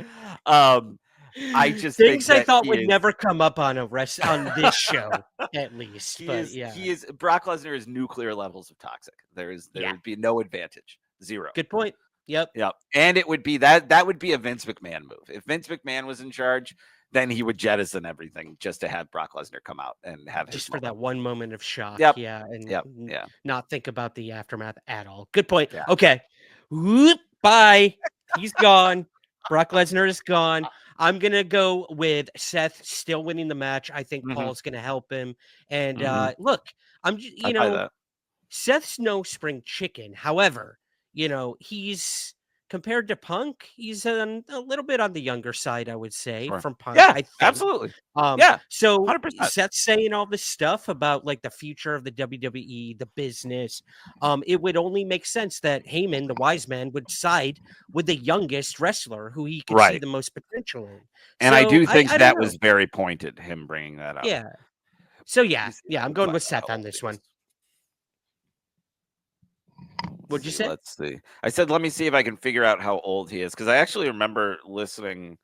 I just things I thought would never come up on on this show, at least. He is Brock Lesnar is nuclear levels of toxic. There would be no advantage. Zero. Good point. Yep. And it would be that would be a Vince McMahon move. If Vince McMahon was in charge, then he would jettison everything just to have Brock Lesnar come out and have just his for that one moment of shock. Yep. Yeah, and Yeah. not think about the aftermath at all. Good point. Yeah. Okay. Whoop, bye. He's gone. Brock Lesnar is gone. I'm gonna go with Seth still winning the match. I think Paul's gonna help him. And look, I buy that. Seth's no spring chicken. However, he's compared to Punk, he's a little bit on the younger side, I would say, Sure. from Punk. Yeah, I think. absolutely. Yeah, So 100%. Seth's saying all this stuff about like the future of the WWE, the business. It would only make sense that Heyman, the wise man, would side with the youngest wrestler who he could see Right. the most potential in. And I do think I that don't know. was very pointed, him bringing that up. Yeah. So yeah, Let me see if I I'm can going find with out Seth how on old this he one. is. What'd you say? Let's see. I said, let me see if I can figure out how old he is, because I actually remember listening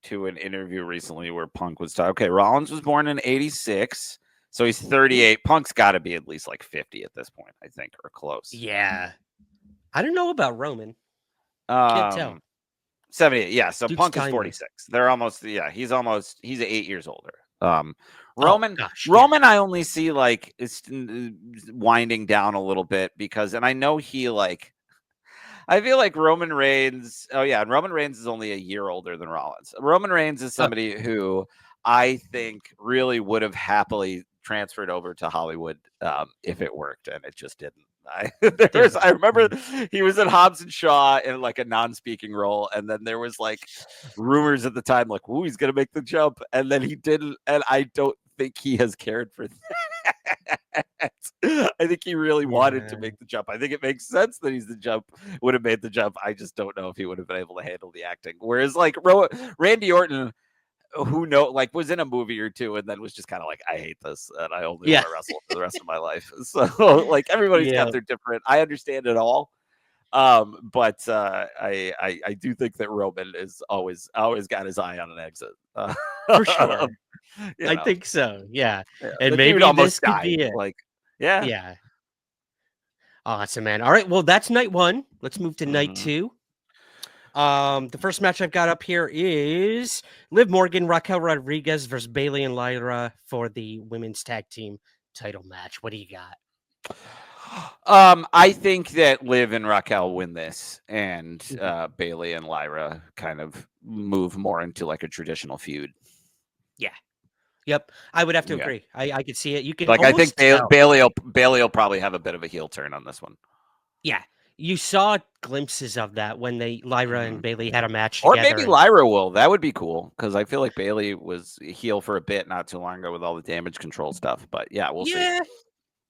to an interview recently where Punk was talking. Okay, Rollins was born in 86, so he's 38. Punk's got to be at least like 50 at this point, I think, or close. Yeah. I don't know about Roman. Can't tell. 78. Yeah, so Duke's Punk is timeless. 46. They're almost, he's 8 years older. Roman, gosh, Roman, I only see like it's winding down a little bit because, and I know he like, I feel like Roman Reigns. Oh yeah, and Roman Reigns is only a year older than Rollins. Roman Reigns is somebody who I think really would have happily transferred over to Hollywood if it worked, and it just didn't. I remember he was in Hobbs and Shaw in like a non-speaking role, and then there was like rumors at the time, like, "Ooh, he's gonna make the jump," and then he didn't, and I don't think he has cared for that. I think he really wanted to make the jump. I think it makes sense that would have made the jump. I just don't know if he would have been able to handle the acting. Whereas like Randy Orton, who like was in a movie or two and then was just kind of like, I hate this and I only want to wrestle for the rest of my life. So like everybody's got their different. I understand it all. But I do think that Roman is always got his eye on an exit. For sure. I think so. Yeah. And maybe this could be it. Like, yeah. Yeah. Awesome, man. All right. Well, that's night one. Let's move to night two. The first match I've got up here is Liv Morgan, Raquel Rodriguez versus Bayley and Lyra for the women's tag team title match. What do you got? I think that Liv and Raquel win this, and Bayley and Lyra kind of move more into like a traditional feud. Yeah. Yep. I would have to agree. I could see it. You can like. I think Bayley will probably have a bit of a heel turn on this one. Yeah. You saw glimpses of that when Lyra and Bayley had a match together. Or maybe Lyra will. That would be cool because I feel like Bayley was heel for a bit not too long ago with all the damage control stuff. But yeah, we'll see.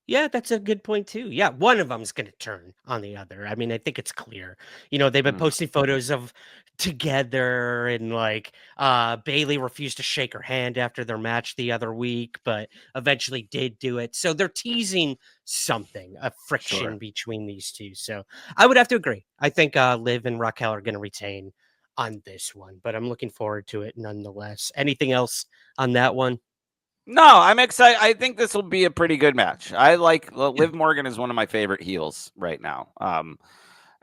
Yeah, that's a good point too. Yeah, one of them's going to turn on the other. I mean, I think it's clear. They've been posting photos of together, and like Bayley refused to shake her hand after their match the other week, but eventually did do it. So they're teasing something, a friction between these two. So I would have to agree. I think Liv and Raquel are going to retain on this one, but I'm looking forward to it nonetheless. Anything else on that one? No, I'm excited. I think this will be a pretty good match. I like Liv Morgan is one of my favorite heels right now.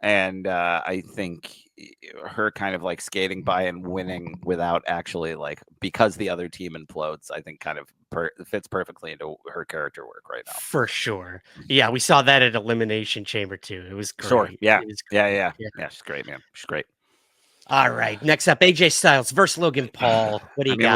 And I think her kind of like skating by and winning without actually like because the other team implodes, I think kind of fits perfectly into her character work right now. For sure. Yeah, we saw that at Elimination Chamber too. It was great. Sure. Yeah. Yeah. She's great, man. She's great. All right. Next up, AJ Styles versus Logan Paul. What do you got?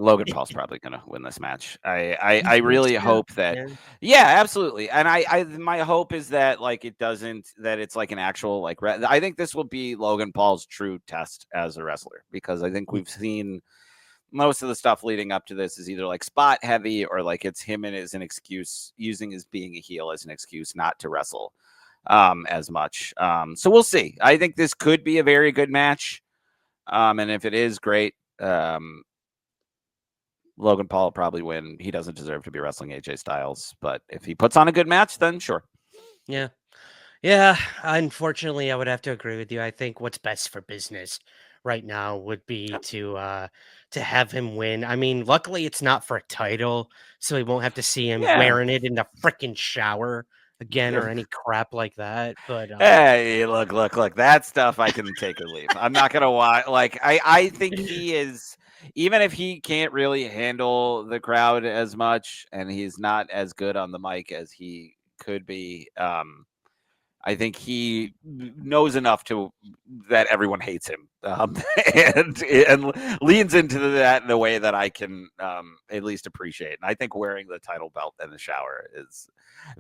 Logan Paul's probably gonna win this match. I really hope that. Yeah, absolutely. And I my hope is that like that it's like an actual like I think this will be Logan Paul's true test as a wrestler, because I think we've seen most of the stuff leading up to this is either like spot heavy or like it's him and as an excuse, using his being a heel as an excuse not to wrestle as much. So we'll see. I think this could be a very good match. And if it is, great. Logan Paul will probably win. He doesn't deserve to be wrestling AJ Styles, but if he puts on a good match, then sure. Yeah. Yeah. Unfortunately, I would have to agree with you. I think what's best for business right now would be to have him win. I mean, luckily it's not for a title, so we won't have to see him wearing it in the freaking shower again or any crap like that. But hey, look, that stuff I can take or leave. I'm not gonna lie. Like I think he is. even if he can't really handle the crowd as much, and he's not as good on the mic as he could be, I think he knows enough that everyone hates him, and leans into that in a way that I can at least appreciate. And I think wearing the title belt in the shower is,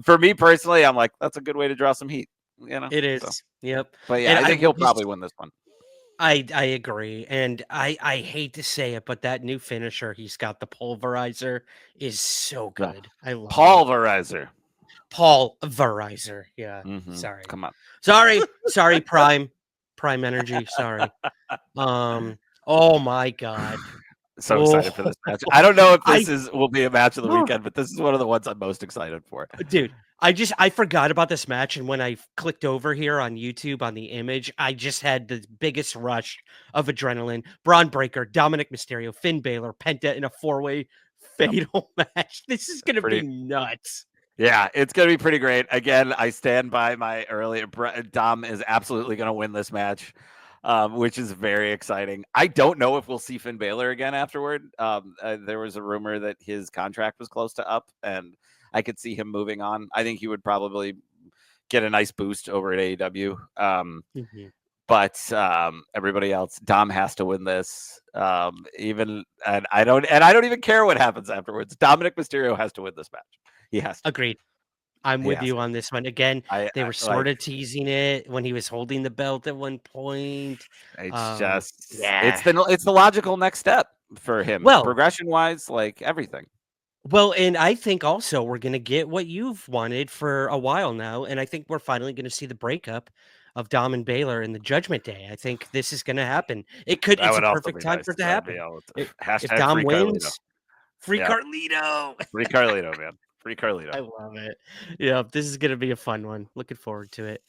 for me personally, I'm like, that's a good way to draw some heat. It is. So. Yep. But yeah, I think he'll probably win this one. I agree, and I hate to say it, but that new finisher he's got, the pulverizer, is so good. I love Pulverizer. Pulverizer. Yeah. Mm-hmm. Sorry. Come on. Sorry, Prime Energy. Sorry. Oh my God. So excited for this match. I don't know if this will be a match of the weekend, but this is one of the ones I'm most excited for. Dude, I forgot about this match, and when I clicked over here on YouTube on the image, I just had the biggest rush of adrenaline. Braun Breaker, Dominic Mysterio, Finn Balor, Penta in a 4-way fatal match. This is gonna be nuts. Yeah, it's going to be pretty great. Again, I stand by my earlier. Dom is absolutely going to win this match, which is very exciting. I don't know if we'll see Finn Balor again afterward. There was a rumor that his contract was close to up, and I could see him moving on. I think he would probably get a nice boost over at AEW. But everybody else, Dom has to win this. And I don't even care what happens afterwards. Dominic Mysterio has to win this match. He has to. Agreed. I'm with you on this one. Again, they were sort of teasing it when he was holding the belt at one point. It's it's the logical next step for him. Well, progression wise, like everything. Well, and I think also we're going to get what you've wanted for a while now, and I think we're finally going to see the breakup of Dom and Balor in the Judgment Day. I think this is going to happen. It's a perfect time for it to happen. If Dom wins, free Carlito. Free Carlito, man. Free Carlito. I love it. Yeah, this is going to be a fun one. Looking forward to it.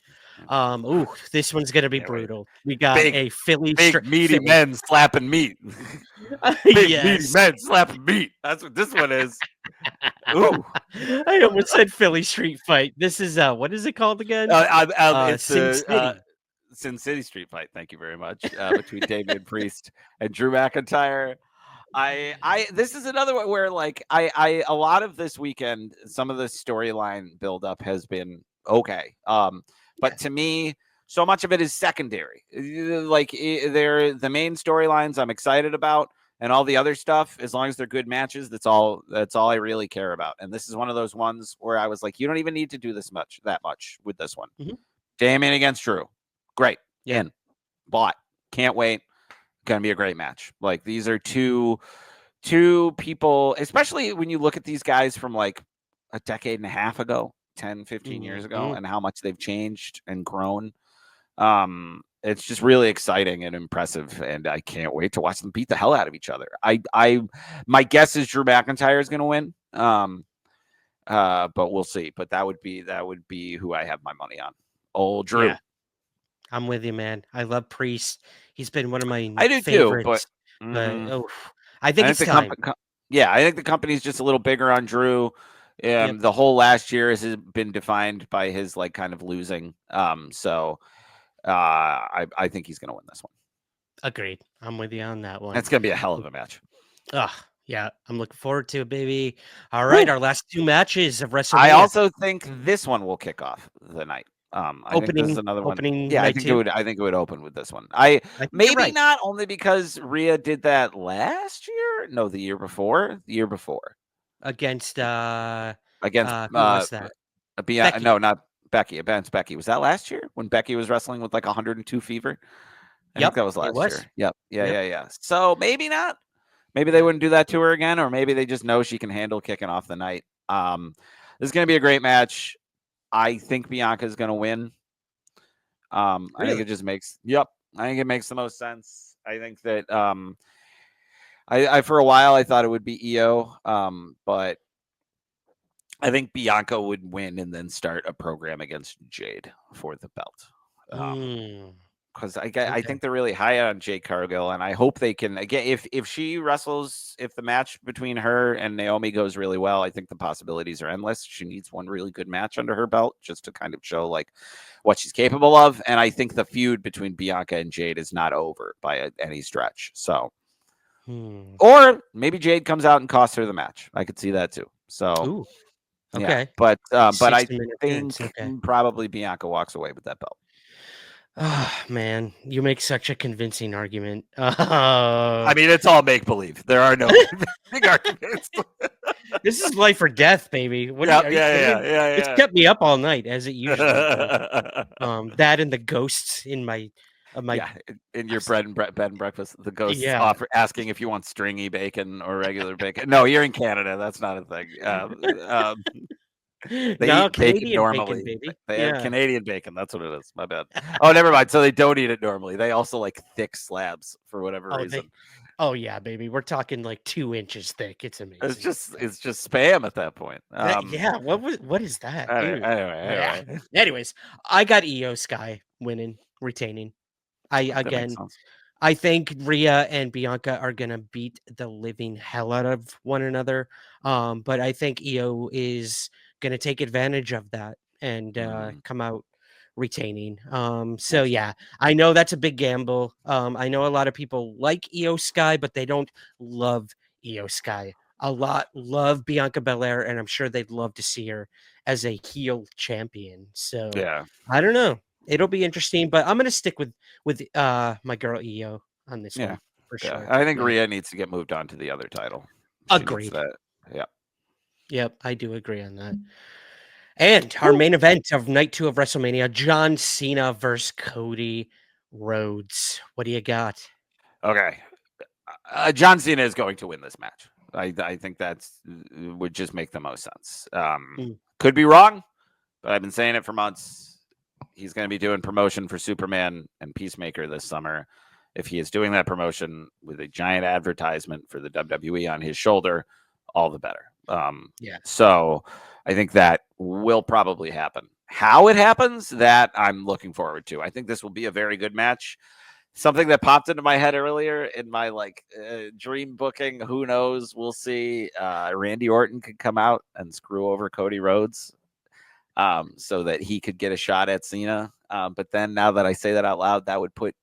This one's going to be brutal. We got a Philly meaty men slapping meat. Meaty men slapping meat. That's what this one is. Ooh. I almost said Philly street fight. This is what is it called again? It's Sin City. Sin City street fight. Thank you very much. Between Damian Priest and Drew McIntyre. This is another one where like a lot of this weekend, some of the storyline buildup has been okay. But to me, so much of it is secondary. Like they're the main storylines I'm excited about, and all the other stuff, as long as they're good matches, that's all I really care about. And this is one of those ones where I was like, you don't even need to do that much with this one. Mm-hmm. Damian against Drew. Great. Yeah. Bought. Can't wait. Gonna be a great match. Like these are two people, especially when you look at these guys from like a decade and a half ago, 10, 15 years ago, and how much they've changed and grown. It's just really exciting and impressive, and I can't wait to watch them beat the hell out of each other. My guess is Drew McIntyre is gonna win. But we'll see. But that would be who I have my money on. Old Drew. Yeah. I'm with you, man. I love Priest. He's been one of my favorites. Too, but I think it's time. I think the company's just a little bigger on Drew. The whole last year has been defined by his like kind of losing. So I think he's going to win this one. Agreed. I'm with you on that one. It's going to be a hell of a match. Yeah, I'm looking forward to it, baby. All right, our last two matches of WrestleMania. I also think this one will kick off the night. I think this is another one. Yeah, I think it would open with this one. Maybe not only because Rhea did that last year. No, the year before. Against who was that? Becky. No, not Becky. Against Becky. Was that last year when Becky was wrestling with like 102 fever? I think that was last year. Yep. Yeah. So maybe not. Maybe they wouldn't do that to her again, or maybe they just know she can handle kicking off the night. This is going to be a great match. I think Bianca is going to win. Really? I think it just makes. Yep, I think it makes the most sense. I think that I for a while I thought it would be Io, but I think Bianca would win and then start a program against Jade for the belt. Because I think they're really high on Jade Cargill, and I hope they can again. If she wrestles, if the match between her and Naomi goes really well, I think the possibilities are endless. She needs one really good match under her belt just to kind of show like what she's capable of. And I think the feud between Bianca and Jade is not over by any stretch. So Or maybe Jade comes out and costs her the match. I could see that too. So, Ooh, yeah. okay. But I 60-minute think fence, okay. probably Bianca walks away with that belt. Oh, man, you make such a convincing argument. I mean, it's all make believe. There are no big arguments. This is life or death, baby. What are you kidding? It's kept me up all night, as it usually does. That and the ghosts in my in your bed and breakfast, the ghosts Yeah. asking if you want stringy bacon or regular bacon. No, you're in Canada. That's not a thing. They No, eat bacon Canadian normally. bacon, baby. They Yeah. have Canadian bacon. That's what it is. My bad. Oh, never mind. So they don't eat it normally. They also like thick slabs for whatever reason. Oh yeah, baby. We're talking like 2 inches thick. It's amazing. It's just spam at that point. Yeah. What is that? Anyway. Anyways, I got Io Sky winning, retaining. I think Rhea and Bianca are gonna beat the living hell out of one another. But I think Io is gonna take advantage of that and come out retaining. So yeah, I know that's a big gamble. I know a lot of people like Io Sky, but they don't love Io Sky. A lot love Bianca Belair, and I'm sure they'd love to see her as a heel champion. So Yeah, I don't know. It'll be interesting, but I'm gonna stick with my girl Io on this one for sure. I think Rhea needs to get moved on to the other title. Agreed. Yeah. Yep, I do agree on that. And our main event of night 2 of WrestleMania, John Cena versus Cody Rhodes. What do you got? Okay. John Cena is going to win this match. I think that's would just make the most sense. Could be wrong, but I've been saying it for months. He's going to be doing promotion for Superman and Peacemaker this summer. If he is doing that promotion with a giant advertisement for the WWE on his shoulder, all the better. So I think that will probably happen. How it happens, that I'm looking forward to. I think this will be a very good match. Something that popped into my head earlier in my dream booking, who knows? We'll see. Randy Orton could come out and screw over Cody Rhodes so that he could get a shot at Cena. But then now that I say that out loud, that would put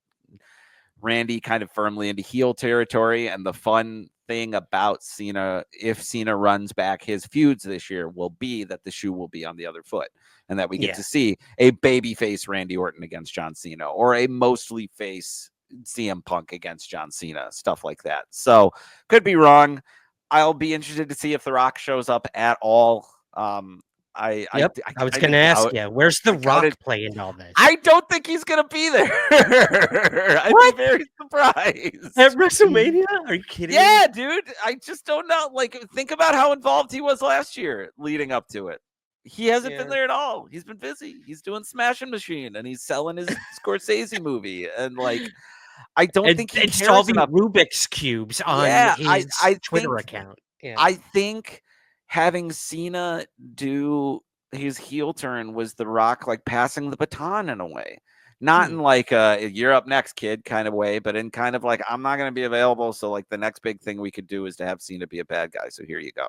Randy kind of firmly into heel territory. And the fun thing about Cena, if Cena runs back his feuds this year, will be that the shoe will be on the other foot and that we get to see a babyface Randy Orton against John Cena or a mostly face CM Punk against John Cena, stuff like that. So could be wrong. I'll be interested to see if The Rock shows up at all. I was going to ask you, where's The Rock playing all this? I don't think he's going to be there. I'd be very surprised. At WrestleMania? Are you kidding? Yeah, dude. I just don't know. Think about how involved he was last year leading up to it. He hasn't been there at all. He's been busy. He's doing Smashing Machine and he's selling his Scorsese movie. And I don't think he cares solving enough. Rubik's cubes on his Twitter account. Yeah. I think having Cena do his heel turn was The Rock passing the baton in a way, not in you're up next, kid kind of way, but in kind of I'm not going to be available. So the next big thing we could do is to have Cena be a bad guy. So here you go.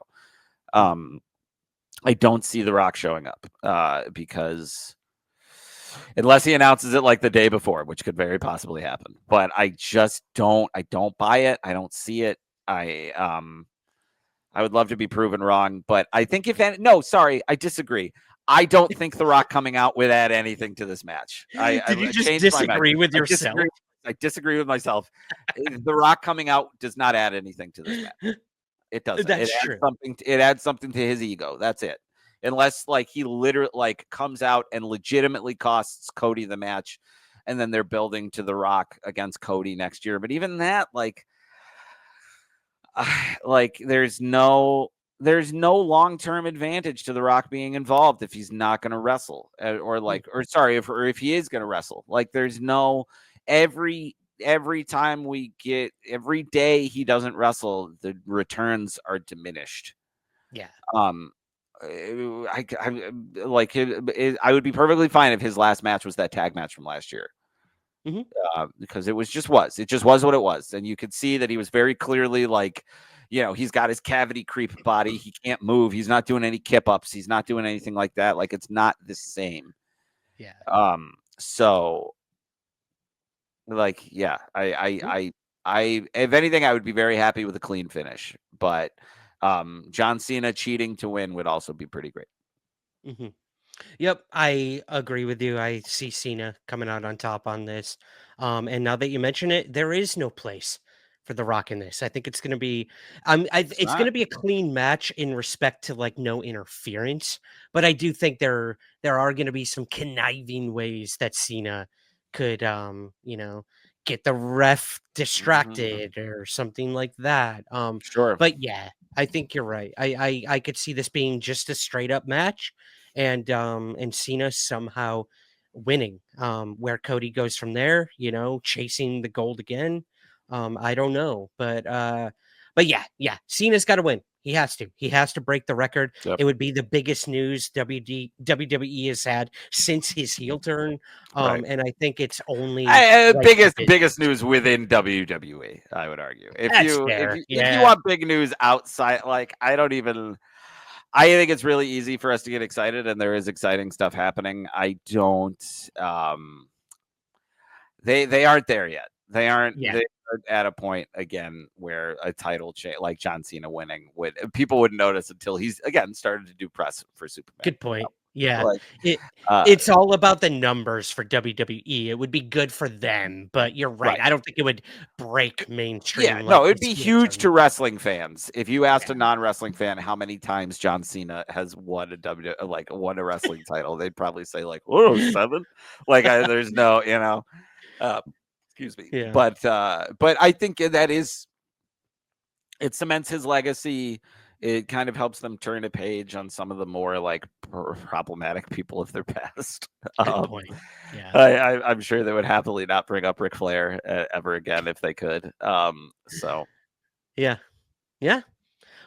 I don't see The Rock showing up because unless he announces it the day before, which could very possibly happen, but I just don't buy it. I don't see it. I would love to be proven wrong, but I think I disagree. I don't think The Rock coming out would add anything to this match. Did you just disagree with yourself? I disagree with myself. The Rock coming out does not add anything to this match. It doesn't. That's true. It adds something to his ego. That's it. Unless he literally comes out and legitimately costs Cody the match, and then they're building to The Rock against Cody next year. But even that, there's no long-term advantage to The Rock being involved if he's not going to wrestle if he is going to wrestle. There's no every time every day he doesn't wrestle, the returns are diminished. Yeah. I would be perfectly fine if his last match was that tag match from last year. Because it just was what it was. And you could see that he was very clearly he's got his cavity creep body. He can't move. He's not doing any kip ups. He's not doing anything like that. It's not the same. Yeah. So I if anything, I would be very happy with a clean finish. But John Cena cheating to win would also be pretty great. Mm-hmm. Yep, I agree with you. I see Cena coming out on top on this. And now that you mention it, there is no place for The Rock in this. I think it's going to be, it's going to be a clean match in respect to like no interference. But I do think there are going to be some conniving ways that Cena could, get the ref distracted or something like that. Sure. But yeah, I think you're right. I could see this being just a straight up match and Cena somehow winning. Where Cody goes from there, chasing the gold again. I don't know, but yeah, Cena's got to win. He has to. He has to break the record. Yep. It would be the biggest news WWE has had since his heel turn. Right. And I think it's only biggest news within WWE. I would argue. If you want big news outside, like I think it's really easy for us to get excited, and there is exciting stuff happening. I don't. They aren't there yet. They aren't. Yeah. They are at a point again where a title change, like John Cena winning, people wouldn't notice until he's again started to do press for Superman. Good point. Yeah, like, it's all about the numbers for WWE. It would be good for them, but you're right. I don't think it would break mainstream. Yeah, no, it'd be huge to wrestling fans. If you asked a non-wrestling fan how many times John Cena has won a wrestling title, they'd probably say like, "Oh, 7." Like, there's no, excuse me. Yeah. But I think that it cements his legacy. It kind of helps them turn a page on some of the more like problematic people of their past. Good point. Yeah, I'm sure they would happily not bring up Ric Flair ever again if they could. So yeah.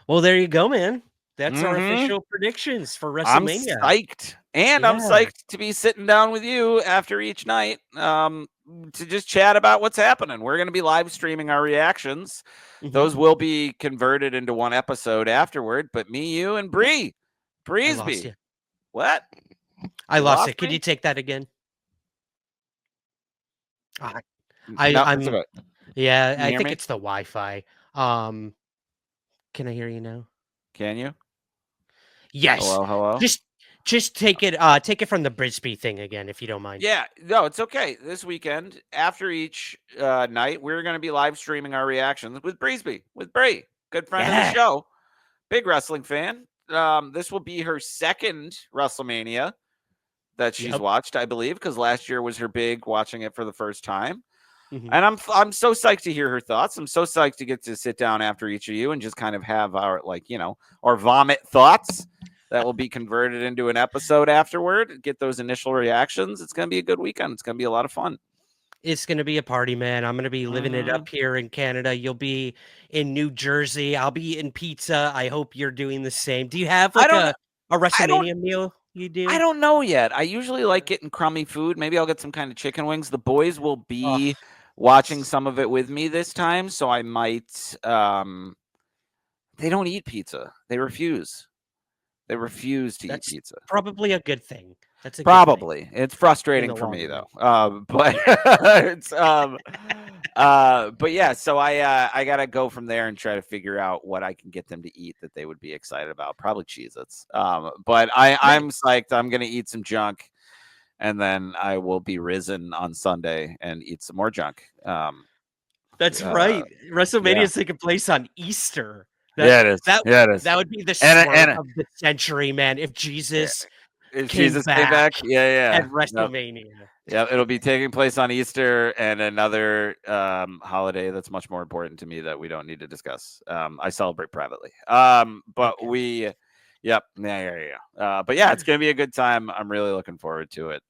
Well, there you go, man. That's our official predictions for WrestleMania. I'm psyched, and I'm psyched to be sitting down with you after each night to just chat about what's happening. We're going to be live streaming our reactions. Those will be converted into one episode afterward. But me, you, and Briesbe. What? I lost it. Could you take that again? Yeah, I think it's the Wi-Fi. Can I hear you now? Can you? Yes. Hello. Just take it from the Briesbe thing again, if you don't mind. Yeah, no, it's okay. This weekend, after each night, we're going to be live streaming our reactions with Briesbe, with Brie, good friend of the show, big wrestling fan. This will be her second WrestleMania that she's watched, I believe, because last year was her big watching it for the first time. And I'm so psyched to hear her thoughts. I'm so psyched to get to sit down after each of you and just kind of have our our vomit thoughts that will be converted into an episode afterward. Get those initial reactions. It's going to be a good weekend. It's going to be a lot of fun. It's going to be a party, man. I'm going to be living it up here in Canada. You'll be in New Jersey. I'll be eating pizza. I hope you're doing the same. Do you have a WrestleMania meal you do? I don't know yet. I usually like getting crummy food. Maybe I'll get some kind of chicken wings. The boys will be watching some of it with me this time, so I might they don't eat pizza. They refuse. They refuse to eat pizza. Probably a good thing. That's a probably. Good thing. It's frustrating for me though. But it's but yeah, so I gotta go from there and try to figure out what I can get them to eat that they would be excited about. Probably Cheez-Its. But I'm psyched. I'm gonna eat some junk, and then I will be risen on Sunday and eat some more junk. That's right. WrestleMania is taking place on Easter. It is. It is. That would be the swerve of the century, man. If Jesus came back at WrestleMania. Yeah, it'll be taking place on Easter and another holiday that's much more important to me that we don't need to discuss. I celebrate privately. But but yeah, it's gonna be a good time. I'm really looking forward to it.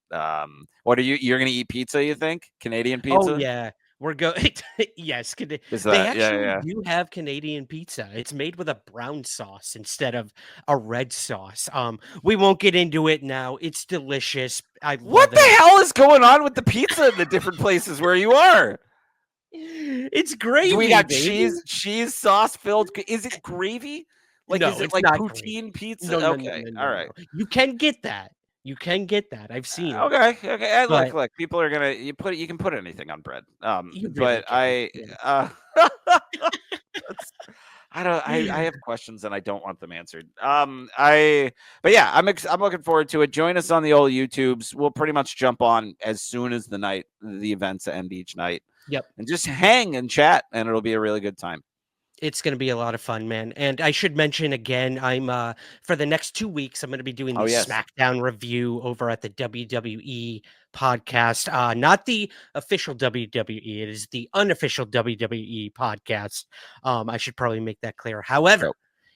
What are you're gonna eat pizza, you think? Canadian pizza? Oh yeah. We're going. Yes, they actually do have Canadian pizza. It's made with a brown sauce instead of a red sauce. We won't get into it now. It's delicious. What the hell is going on with the pizza in the different places where you are? It's gravy. We got cheese sauce filled. Is it gravy? Like, no, is it it's like not poutine gravy. pizza? No, okay, all right. You can get that. You can get that. I've seen it. Okay. But Look. People are gonna you can put anything on bread. you really But can. I have questions and I don't want them answered. But yeah, I'm looking forward to it. Join us on the old YouTubes. We'll pretty much jump on as soon as the events end each night. Yep. And just hang and chat, and it'll be a really good time. It's going to be a lot of fun, man. And I should mention again, I'm for the next 2 weeks, I'm going to be doing the SmackDown review over at the WWE podcast. Not the official WWE, it is the unofficial WWE podcast. I should probably make that clear. However,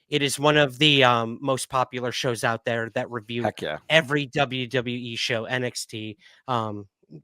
it is one of the most popular shows out there that review every WWE show, NXT,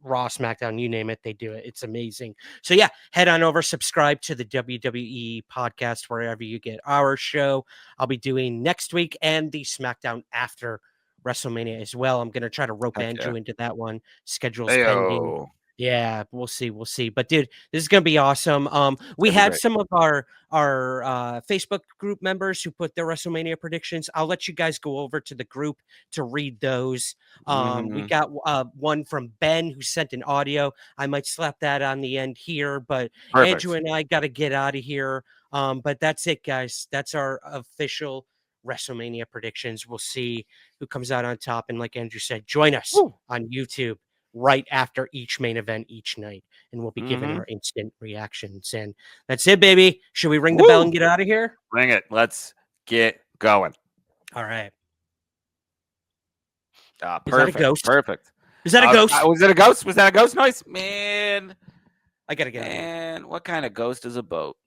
Raw, SmackDown, you name it, they do it. It's amazing. So yeah, head on over, subscribe to the WWE podcast wherever you get our show. I'll be doing next week and the SmackDown after WrestleMania as well. I'm going to try to rope Andrew into that one. Schedule's pending. Yeah, we'll see. But dude, this is gonna be awesome. We had some of our Facebook group members who put their WrestleMania predictions. I'll let you guys go over to the group to read those. We got one from Ben who sent an audio. I might slap that on the end here, but Andrew and I got to get out of here. But that's it, guys. That's our official WrestleMania predictions. We'll see who comes out on top. And like Andrew said, join us on YouTube right after each main event each night, and we'll be giving our instant reactions. And that's it, baby. Should we ring the bell and get out of here? Ring it. Let's get going. All right. Perfect. Is that a ghost? Perfect. Is that a ghost? Was it a ghost? Was that a ghost noise? Man, I gotta get out. Man, what kind of ghost is a boat?